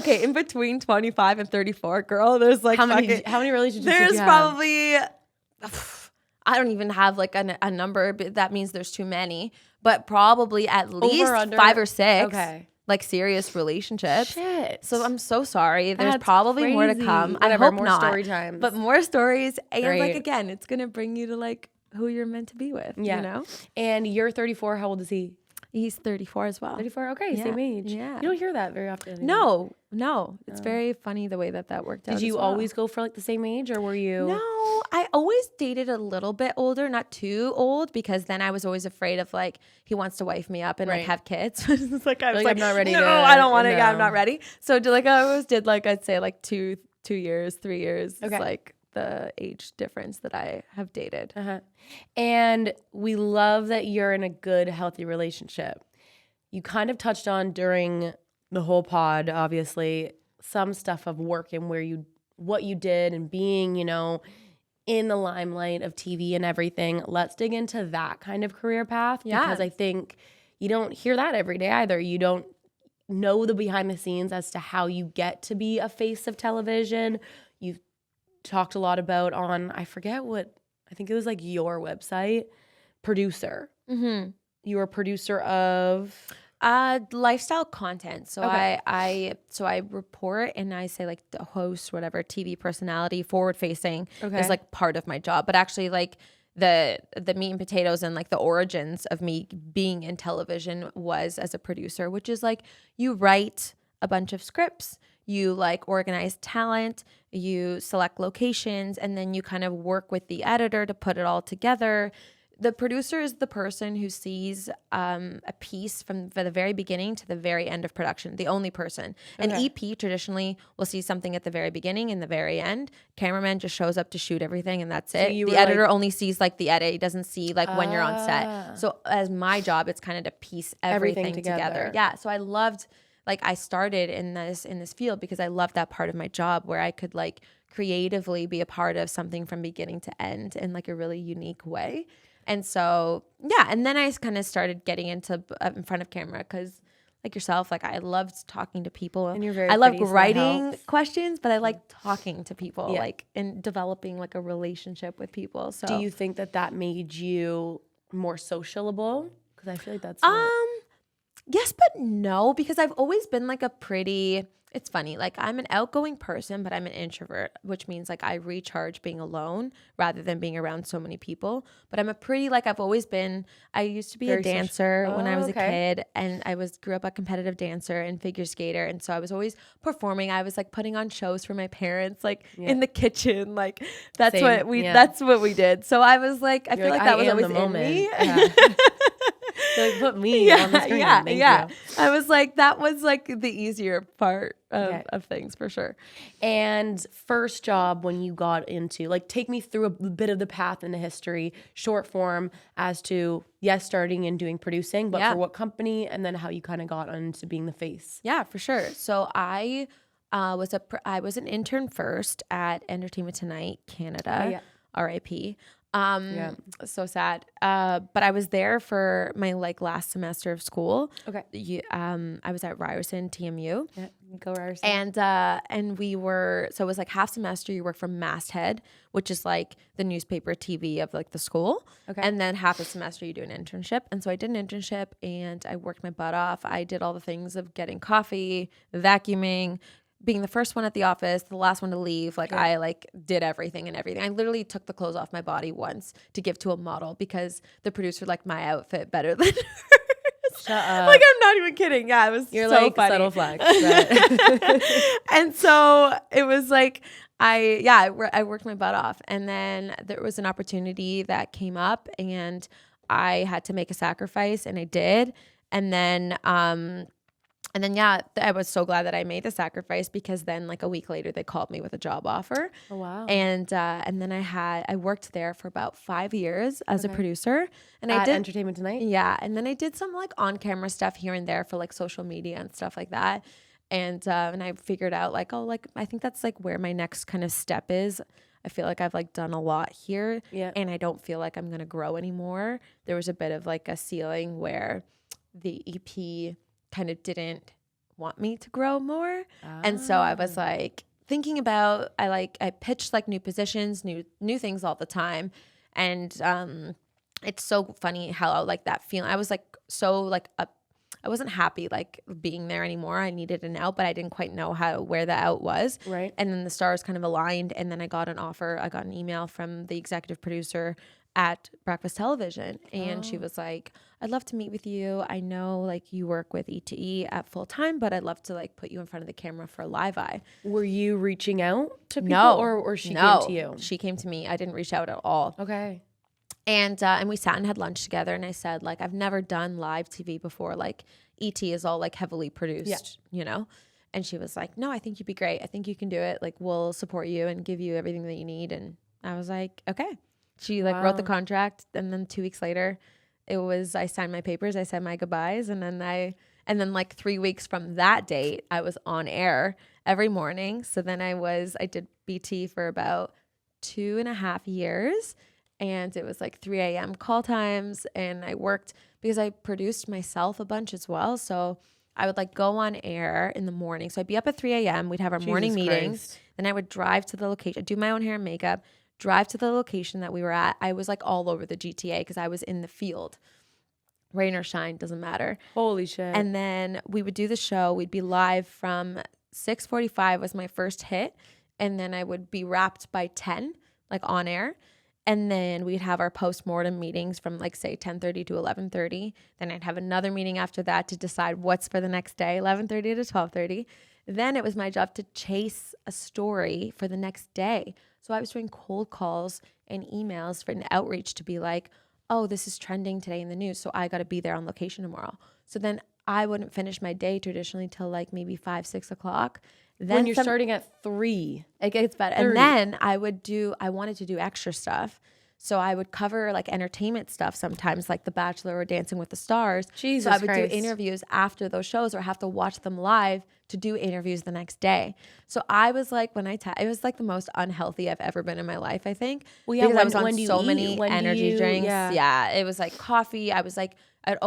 In between 25 and 34, girl, there's like how many relationships? There's probably I don't even have like a number, but that means there's too many. But probably at least 5 or 6. Okay. Like serious relationships. Shit. So I'm so sorry. There's probably more to come. Whatever, I hope more not. Story times. But more stories. And like again, it's gonna bring you to like who you're meant to be with. Yeah. And you're 34. How old is he? He's 34 as well. 34. Okay, same age. Yeah. You don't hear that very often. No. It's very funny the way that worked out. Did you always go for like the same age, or were you? No, I always dated a little bit older, not too old, because then I was always afraid of like he wants to wife me up and like have kids. It's like I was like, I'm not ready. No, I don't want it. Yeah, I'm not ready. So I always did like, I'd say like 2 years, 3 years. Okay. It's like the age difference that I have dated. And we love that you're in a good, healthy relationship. You kind of touched on during the whole pod, obviously, some stuff of work and what you did and being, in the limelight of TV and everything. Let's dig into that kind of career path, because I think you don't hear that every day either. You don't know the behind the scenes as to how you get to be a face of television. You've talked a lot about on, I forget what, I think it was like your website, producer. Mm-hmm. You were a producer of? Lifestyle content. So okay. I report, and I say like the host, whatever, TV personality, forward facing is like part of my job. But actually like the meat and potatoes and like the origins of me being in television was as a producer, which is like you write a bunch of scripts, you like organize talent, you select locations, and then you kind of work with the editor to put it all together. The producer is the person who sees a piece from the very beginning to the very end of production, the only person. An EP traditionally will see something at the very beginning and the very end. Cameraman just shows up to shoot everything and that's it. The editor only sees like the edit. He doesn't see like when you're on set. So as my job, it's kind of to piece everything together. Yeah. So I loved, like I started in this field because I loved that part of my job where I could like creatively be a part of something from beginning to end in like a really unique way. And so, yeah. And then I kind of started getting into in front of camera because like yourself, like I loved talking to people. And you're very I love pretty, so writing questions, but I like talking to people, like and developing like a relationship with people. So do you think that made you more sociable? Because I feel like that's yes, but no, because I've always been like it's funny, like I'm an outgoing person, but I'm an introvert, which means like I recharge being alone rather than being around so many people. But I'm I used to be a dancer when I was a kid, and grew up a competitive dancer and figure skater. And so I was always performing. I was like putting on shows for my parents, like in the kitchen, like that's what we did. So I was like, I feel like that was always in me. Yeah. Like put me on the screen. Yeah. I was like, that was like the easier part of things for sure. And first job when you got into, like, take me through a bit of the path into history, short form as to, starting and doing producing, but for what company, and then how you kind of got into being the face. Yeah, for sure. So I was an intern first at Entertainment Tonight Canada, RIP. So sad. But I was there for my like last semester of school. Okay. I was at Ryerson TMU. Yeah, go Ryerson. And it was like half semester you work from Masthead, which is like the newspaper TV of like the school. Okay. And then half a semester you do an internship. And so I did an internship and I worked my butt off. I did all the things of getting coffee, vacuuming, being the first one at the office, the last one to leave. Like I like did everything. I literally took the clothes off my body once to give to a model because the producer liked my outfit better than hers. Shut up. Like I'm not even kidding. Yeah, it was You're so like funny. Subtle flex. But And so it was like I worked my butt off, and then there was an opportunity that came up, and I had to make a sacrifice, and I did, and then I was so glad that I made the sacrifice because then like a week later they called me with a job offer. Oh wow. And then I worked there for about 5 years as a producer, and at I did Entertainment Tonight. Yeah, and then I did some like on-camera stuff here and there for like social media and stuff like that. And I figured out like, oh, like I think that's like where my next kind of step is. I feel like I've like done a lot here, and I don't feel like I'm gonna grow anymore. There was a bit of like a ceiling where the EP kind of didn't want me to grow more. And so I was like thinking about, I pitched like new positions, new things all the time. And it's so funny how like that feeling, I was like so like I wasn't happy like being there anymore. I needed an out, but I didn't quite know where the out was. Right. And then the stars kind of aligned, and then I got an offer. I got an email from the executive producer at Breakfast Television, and she was like, I'd love to meet with you. I know like you work with ETE at full time, but I'd love to like put you in front of the camera for Live Eye. Were you reaching out to people, no, or she came to you? She came to me. I didn't reach out at all. Okay. And we sat and had lunch together, and I said like, I've never done live TV before. Like ET is all like heavily produced, you know? And she was like, no, I think you'd be great. I think you can do it. Like we'll support you and give you everything that you need. And I was like, okay. She like wrote the contract, and then 2 weeks later I signed my papers, I said my goodbyes, and then like 3 weeks from that date I was on air every morning. So then I did BT for about 2.5 years, and it was like 3 a.m. call times, and I worked because I produced myself a bunch as well. So I would like go on air in the morning. So I'd be up at 3 a.m. We'd have our morning meetings. Then I would drive to the location, do my own hair and makeup, drive to the location that we were at. I was like all over the GTA because I was in the field. Rain or shine, doesn't matter. Holy shit. And then we would do the show. We'd be live from 6:45 was my first hit. And then I would be wrapped by 10, like on air. And then we'd have our post-mortem meetings from like say 10:30 to 11:30. Then I'd have another meeting after that to decide what's for the next day, 11:30 to 12:30. Then it was my job to chase a story for the next day. So I was doing cold calls and emails for an outreach to be like, oh, this is trending today in the news, so I got to be there on location tomorrow. So then I wouldn't finish my day traditionally till like maybe 5, 6 o'clock. Then when you're starting at 3. it gets better. 30. And then I wanted to do extra stuff. So I would cover like entertainment stuff sometimes, like The Bachelor or Dancing with the Stars. Jesus So I would Christ. do interviews after those shows or have to watch them live to do interviews the next day. So I was like, it was like the most unhealthy I've ever been in my life, I think. Well, yeah, because I was on when do you so eat? many When do energy you- drinks. yeah. Yeah, it was like coffee. I was like, I'd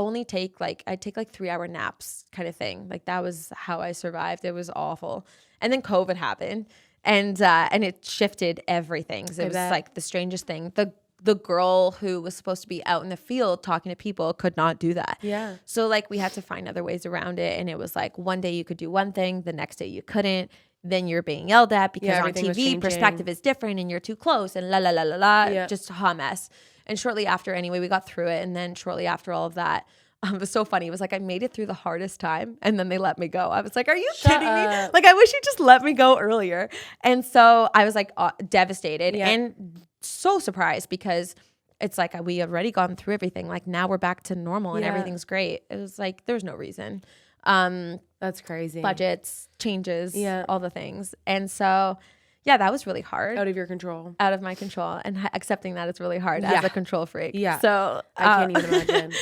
take like 3-hour naps kind of thing. Like that was how I survived. It was awful. And then COVID happened and it shifted everything. So it was like the strangest thing. The girl who was supposed to be out in the field talking to people could not do that. Yeah. So like we had to find other ways around it. And it was like one day you could do one thing, the next day you couldn't. Then you're being yelled at because on everything was TV changing. perspective is different and you're too close and la la la la la. Yeah. Just a hot mess. And shortly after, anyway, we got through it. And then shortly after all of that, it was so funny. It was like I made it through the hardest time and then they let me go. I was like, are you kidding me? Like, I wish you just let me go earlier. And so I was like devastated and so surprised because it's like we already gone through everything. Like now we're back to normal and everything's great. It was like there's no reason. That's crazy. Budgets, changes, all the things. And so yeah, that was really hard. Out of your control. Out of my control. And accepting that it's really hard as a control freak. Yeah. So I can't even imagine.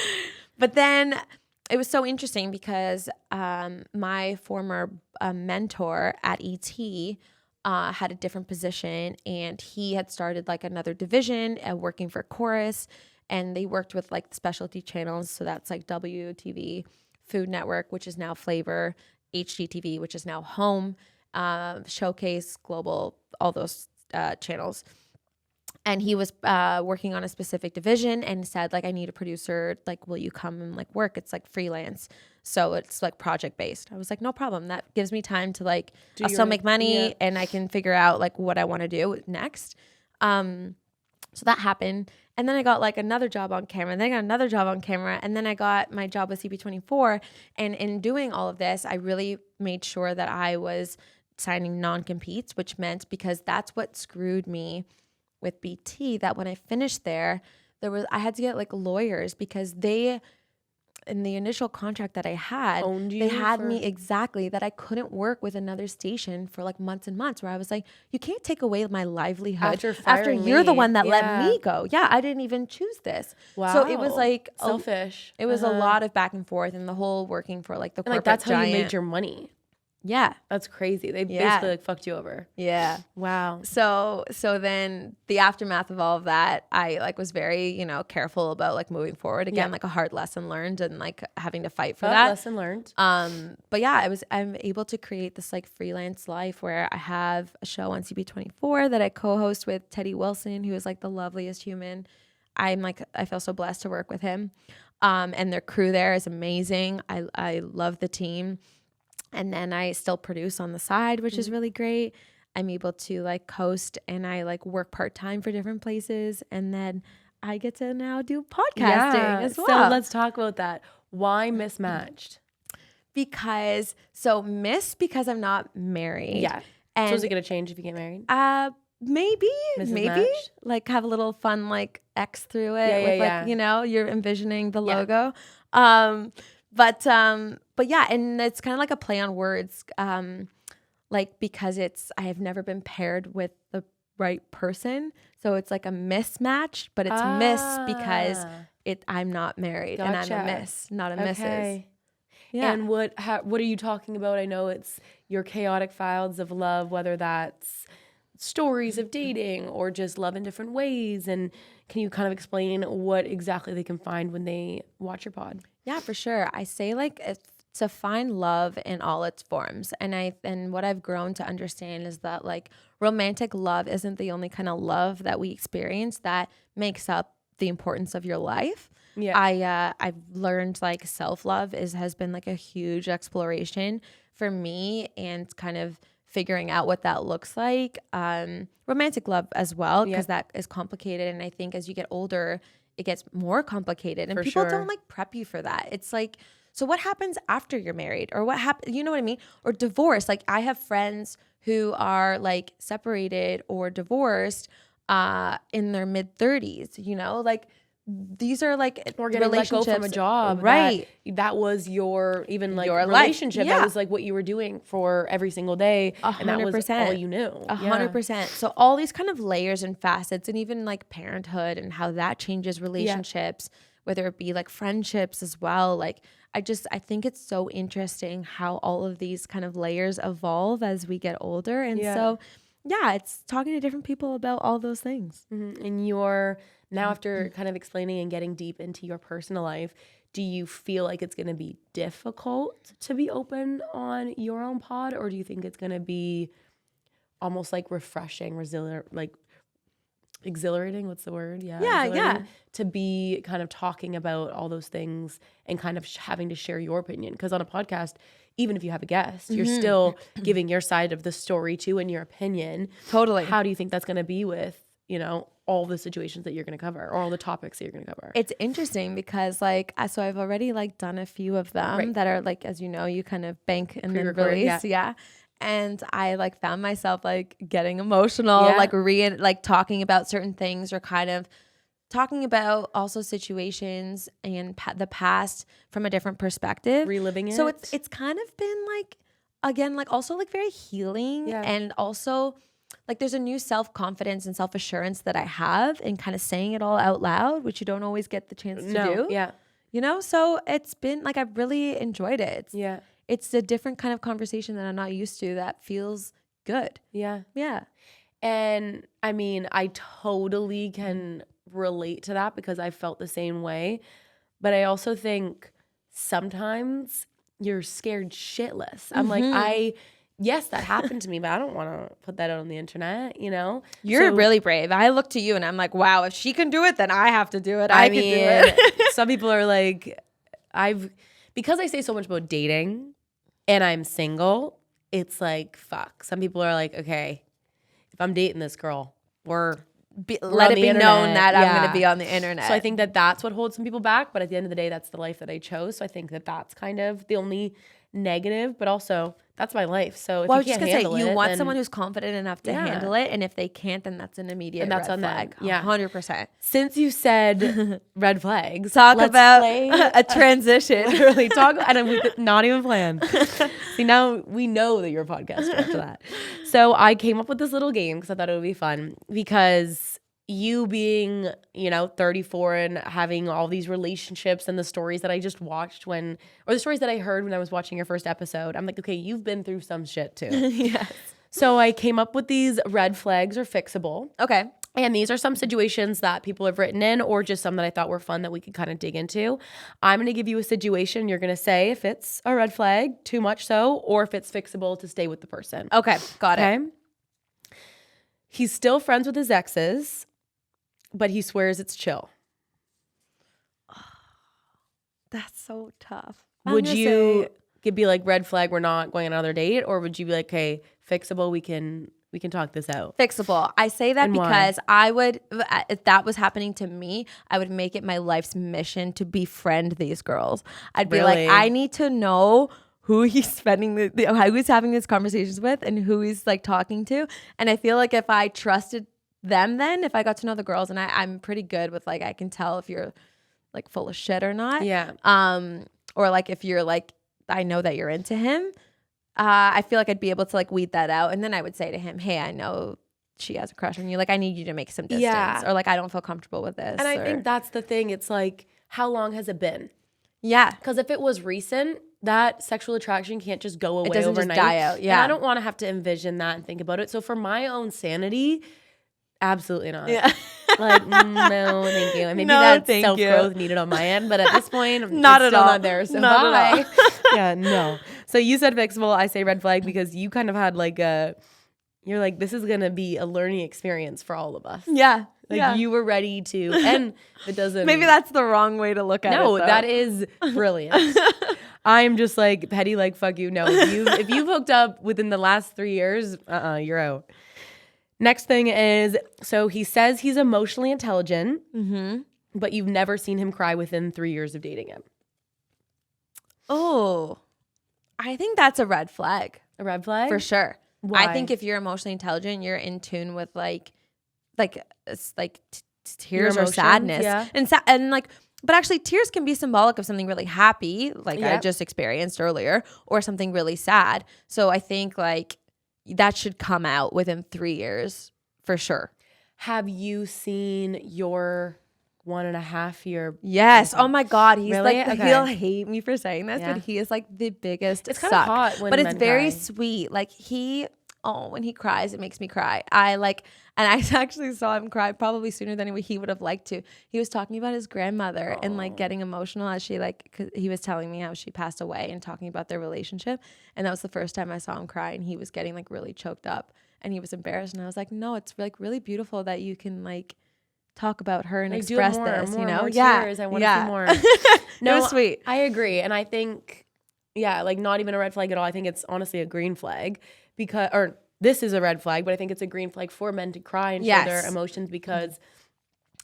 But then it was so interesting because my former mentor at ET had a different position and he had started like another division working for Chorus, and they worked with like specialty channels. So that's like WTV, Food Network, which is now Flavor, HGTV, which is now Home, Showcase, Global, all those channels. And he was working on a specific division and said, like, I need a producer. Like, will you come and like work? It's like freelance. So it's like project based. I was like, no problem. That gives me time to like, I'll still make money and I can figure out like what I want to do next. So that happened. And then I got like another job on camera. And then I got another job on camera. And then I got my job with CP24. And in doing all of this, I really made sure that I was signing non-competes, which meant, because that's what screwed me with BT, that when I finished there, I had to get like lawyers because they, in the initial contract that I had, they had me exactly that I couldn't work with another station for like months and months, where I was like, you can't take away my livelihood after you're the one that let me go. Yeah, I didn't even choose this. Wow. So it was like selfish. It was a lot of back and forth, and the whole working for like the corporate like that's giant. how you made your money. Yeah. That's crazy. They basically like fucked you over. Yeah. Wow. So then the aftermath of all of that, I like was very, careful about like moving forward again, like a hard lesson learned and like having to fight for that. Lesson learned. But yeah, I'm able to create this like freelance life where I have a show on CP24 that I co-host with Teddy Wilson, who is like the loveliest human. I feel so blessed to work with him. And their crew there is amazing. I love the team. And then I still produce on the side, which is really great. I'm able to like host and I like work part-time for different places. And then I get to now do podcasting as well. So let's talk about that. Why mismatched? Because I'm not married. Yeah. And so is it going to change if you get married? Maybe. Matched? Like have a little fun like X through it with you're envisioning the logo. But yeah, and it's kind of like a play on words, like because I have never been paired with the right person, so it's like a mismatch, but it's miss because I'm not married and I'm a miss, not a missus. Yeah. And what are you talking about? I know it's your chaotic files of love, whether that's stories of dating or just love in different ways. And can you kind of explain what exactly they can find when they watch your pod? Yeah, for sure. I say like to find love in all its forms. And what I've grown to understand is that like romantic love isn't the only kind of love that we experience that makes up the importance of your life. Yeah. I've learned like self-love has been like a huge exploration for me and kind of figuring out what that looks like. Romantic love as well, because that is complicated. And I think as you get older, it gets more complicated and people don't like prep you for that. It's like So what happens after you're married, or what happens, you know what I mean? Or divorce. Like I have friends who are like separated or divorced in their mid 30s, you know, like these are like or getting let go from a job, right? That was your even like Your relationship. life. Yeah. That was like what you were doing for every single day, and that was all you knew. 100%. So all these kind of layers and facets, and even like parenthood and how that changes relationships, whether it be like friendships as well. Like I think it's so interesting how all of these kind of layers evolve as we get older, and so yeah, it's talking to different people about all those things. And you're now, after kind of explaining and getting deep into your personal life, do you feel like it's going to be difficult to be open on your own pod, or do you think it's going to be almost like refreshing, exhilarating? What's the word? Yeah. To be kind of talking about all those things and kind of having to share your opinion. Because on a podcast, even if you have a guest, you're still giving your side of the story too and your opinion. Totally. How do you think that's going to be with, you know, all the situations that you're going to cover, or all the topics that you're going to cover? It's interesting because like, so I've already like done a few of them that are like, as you know, you kind of bank and then release. Yeah. And I like found myself like getting emotional, like talking about certain things, or kind of talking about also situations and the past from a different perspective, reliving it. So it's kind of been like, again, like also like very healing, and also like there's a new self-confidence and self-assurance that I have in kind of saying it all out loud, which you don't always get the chance to do. Yeah. You know, so it's been like, I've really enjoyed it. It's a different kind of conversation that I'm not used to that feels good. Yeah. Yeah. And I mean, I totally can relate to that because I felt the same way. But I also think sometimes you're scared shitless. I'm like, yes, that happened to me, but I don't want to put that out on the internet, you know? You're really brave. I look to you and I'm like, wow, if she can do it, then I have to do it. I mean, can do it. Some people are like, because I say so much about dating and I'm single, it's like, fuck. Some people are like, okay, if I'm dating this girl, let it be known that I'm going to be on the internet. So I think that that's what holds some people back. But at the end of the day, that's the life that I chose. So I think that that's kind of the only negative, but also that's my life. So if you can't handle it, you want someone who's confident enough to handle it. And if they can't, then that's an immediate red flag. Yeah, 100%. Since you said red flags, talk about a transition. Really talk, and we not even planned. See, now we know that you're a podcaster after that. So I came up with this little game because I thought it would be fun, because you being, 34 and having all these relationships and the stories that I just watched or the stories that I heard when I was watching your first episode, I'm like, okay, you've been through some shit too. Yes. So I came up with these red flags or fixable. Okay. And these are some situations that people have written in, or just some that I thought were fun that we could kind of dig into. I'm going to give you a situation. You're going to say if it's a red flag, too much so, or if it's fixable to stay with the person. Okay. Got it. He's still friends with his exes, but he swears it's chill. That's so tough. Would you be like, red flag, we're not going on another date? Or would you be like, okay, fixable, we can talk this out? Fixable. I say that because I would, if that was happening to me, I would make it my life's mission to befriend these girls. I'd be like, I need to know who he's spending how he's having these conversations with and who he's like talking to. And I feel like if I trusted them, then if I got to know the girls, and I'm pretty good with like, I can tell if you're like full of shit or not. Yeah. Or like if you're like, I know that you're into him. I feel like I'd be able to like weed that out. And then I would say to him, hey, I know she has a crush on you. Like, I need you to make some distance. Yeah. Or like, I don't feel comfortable with this. And I think that's the thing. It's like, how long has it been? Yeah. Because if it was recent, that sexual attraction can't just go away overnight. It doesn't just die out. Yeah. And I don't want to have to envision that and think about it. So for my own sanity, absolutely not. Yeah. Like, no, thank you. And maybe that's self-growth needed on my end, but at this point, not it's at still all. Not there. So not bye. At all. Yeah, no. So you said fixable. I say red flag because you kind of had like you're like, this is going to be a learning experience for all of us. Yeah. Like you were ready to, and it doesn't. Maybe that's the wrong way to look at it. No, that is brilliant. I'm just like petty, like, fuck you. No, if you've hooked up within the last 3 years, you're out. Next thing is, so he says he's emotionally intelligent, but you've never seen him cry within 3 years of dating him. Oh, I think that's a red flag. A red flag? For sure. Why? I think if you're emotionally intelligent, you're in tune with tears or emotions, sadness. yeah. And like, but actually tears can be symbolic of something really happy, like I just experienced earlier, or something really sad. So I think like that should come out within 3 years for sure. Have you seen your 1.5 year? Yes. Oh my God. He's really? like, Okay. he'll hate me for saying this, Yeah. but he is like the biggest It's suck. kind of hot when But it's men very cry. sweet. Like when he cries, it makes me cry. And I actually saw him cry probably sooner than he would have liked to. He was talking about his grandmother and like getting emotional as she cause he was telling me how she passed away and talking about their relationship. And that was the first time I saw him cry, and he was getting like really choked up and he was embarrassed. And I was like, no, it's like really beautiful that you can like talk about her and Like, express more, this, more, you know? more Yeah. tears. I want to see more. No, it was sweet. I agree. And I think, like not even a red flag at all. I think it's honestly a green flag or this is a red flag, but I think it's a green flag for men to cry and show their emotions because,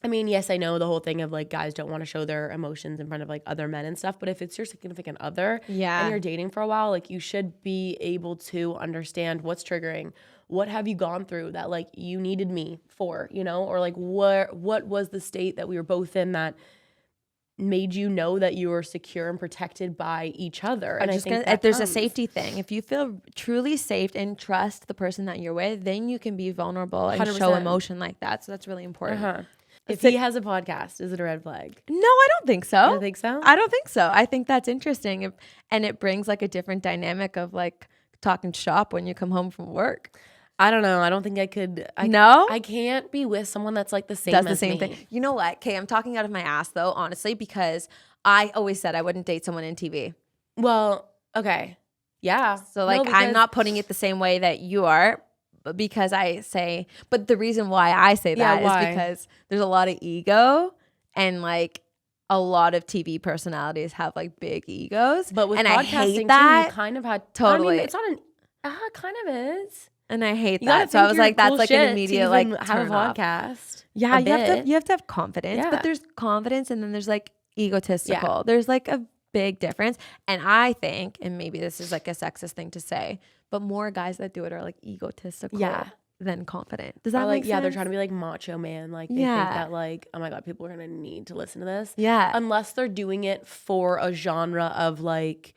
I mean, yes, I know the whole thing of like guys don't want to show their emotions in front of like other men and stuff, but if it's your significant other and you're dating for a while, like you should be able to understand what's triggering. What have you gone through that like you needed me for, you know, or like what was the state that we were both in that made you know that you were secure and protected by each other. And I think there's a safety thing. If you feel truly safe and trust the person that you're with, then you can be vulnerable and 100%. Show emotion like that. So that's really important. If he has a podcast, is it a red flag? No, I don't think so. You don't think so? I don't think so. I think that's interesting. And it brings like a different dynamic of like talking shop when you come home from work. I don't know. I don't think I could. No? I can't be with someone that's like the same Does the as same me. thing. You know what? Okay, I'm talking out of my ass though, honestly, because I always said I wouldn't date someone in TV. Well, okay. Yeah. So like I'm not putting it the same way that you are, but because but the reason why I say that is because there's a lot of ego, and like a lot of TV personalities have like big egos. But with and podcasting I hate too, that. you kind of had Totally. I mean, it's not it kind of is. And I hate You gotta that. So I was think you're like, that's cool like shit an to immediate even like have a turn off. podcast. Yeah, a you have to have confidence. Yeah. But there's confidence and then there's like egotistical. Yeah. There's like a big difference. And I think, and maybe this is like a sexist thing to say, but more guys that do it are like egotistical than confident. Does that make sense? They're trying to be like macho man. Like they think that like, oh my God, people are gonna need to listen to this. Yeah. Unless they're doing it for a genre of like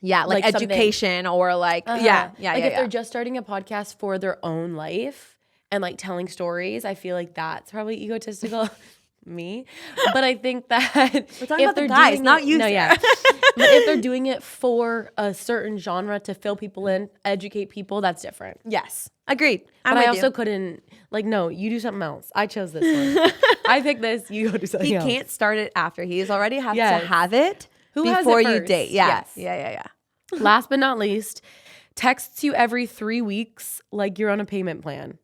like education or like Like if they're just starting a podcast for their own life and like telling stories, I feel like that's probably egotistical. Me, but I think that we're talking about the guys, not you. No, yeah. But if they're doing it for a certain genre to fill people in, educate people, that's different. Yes, agreed. But I also couldn't like. No, you do something else. I chose this one. I picked this. You go do something else. He can't start it after. He's already has to have it has before it you first? date. Yeah. Last but not least, texts you every 3 weeks like you're on a payment plan.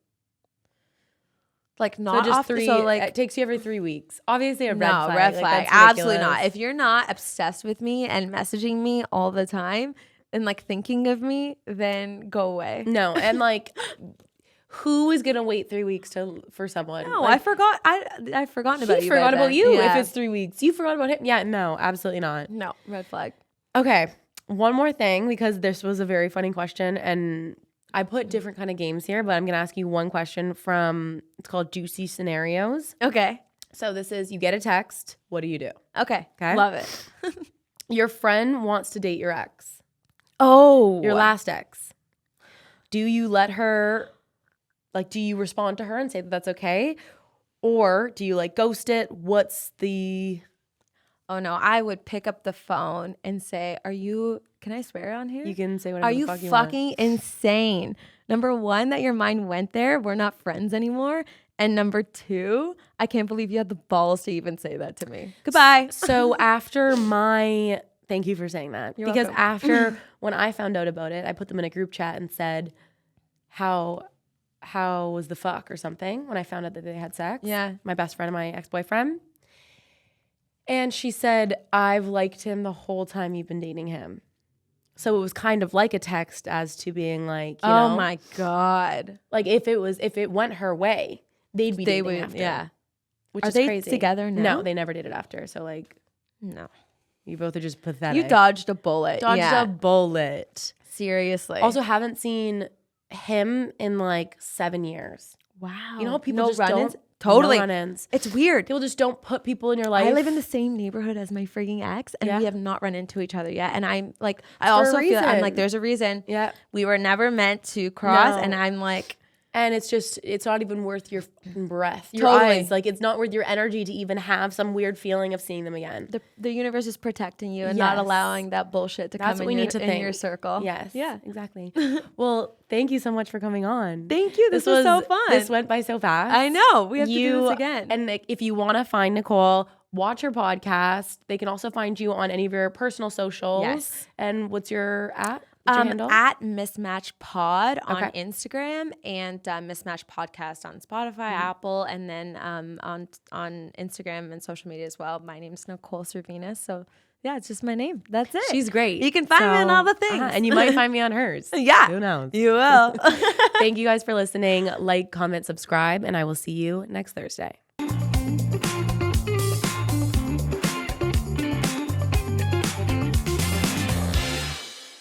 Like not so just often, so like it takes you every 3 weeks. Obviously a red flag. No, red like, flag. that's Absolutely ridiculous. not. If you're not obsessed with me and messaging me all the time and like thinking of me, then go away. No, and like who is gonna wait 3 weeks for someone? No, like, I forgot. I've forgotten about you. He forgot about then. you Yeah. if it's 3 weeks. You forgot about him. Yeah, no, absolutely not. No, red flag. Okay, one more thing because this was a very funny question and I put different kind of games here, but I'm gonna ask you one question from it's called Juicy Scenarios. Okay. So this is you get a text. What do you do? Okay. Love it. Your friend wants to date your ex. Oh, Your last ex. Do you let her? Like, do you respond to her and say that that's okay? Or do you like ghost it? What's the... Oh no, I would pick up the phone and say, can I swear on here? You can say whatever the fuck you want. Are you fucking insane? Number one, that your mind went there. We're not friends anymore. And number two, I can't believe you had the balls to even say that to me. Goodbye. So after thank you for saying that. You're because welcome. after, when I found out about it, I put them in a group chat and said, how was the fuck or something when I found out that they had sex. Yeah. My best friend and my ex-boyfriend. And she said, I've liked him the whole time you've been dating him. So it was kind of like a text as to being like, you know. Oh my God. Like if it went her way, they'd be dating after. Yeah. Which Are is they crazy. together now? No, they never dated after. So like. No. You both are just pathetic. You dodged a bullet. Dodged a bullet. Seriously. Also, haven't seen him in like 7 years. Wow. You know how people just run-ins? don't. Totally. No run-ins. It's weird. People just don't put people in your life. I live in the same neighborhood as my freaking ex, and we have not run into each other yet. And I'm like, I also feel I'm like, there's a reason. Yeah. We were never meant to cross, No. and I'm like, and it's not even worth your fucking breath. Your Totally. eyes. Like, it's not worth your energy to even have some weird feeling of seeing them again. the universe is protecting you and not allowing that bullshit to come in your circle. Yes. Yeah. Exactly. Well, thank you so much for coming on. Thank you. This was so fun. This went by so fast. I know. We have to do this again. And like, if you want to find Nicole, watch her podcast. They can also find you on any of your personal socials. Yes. And what's your at? What's your handle? At Mismatch Pod on Instagram and Mismatch Podcast on Spotify, Apple, and then on Instagram and social media as well. My name's Nicole Servinis. So yeah, it's just my name. That's it. She's great. You can find me on all the things. And you might find me on hers. Yeah. Who knows? You will. Thank you guys for listening. Like, comment, subscribe, and I will see you next Thursday.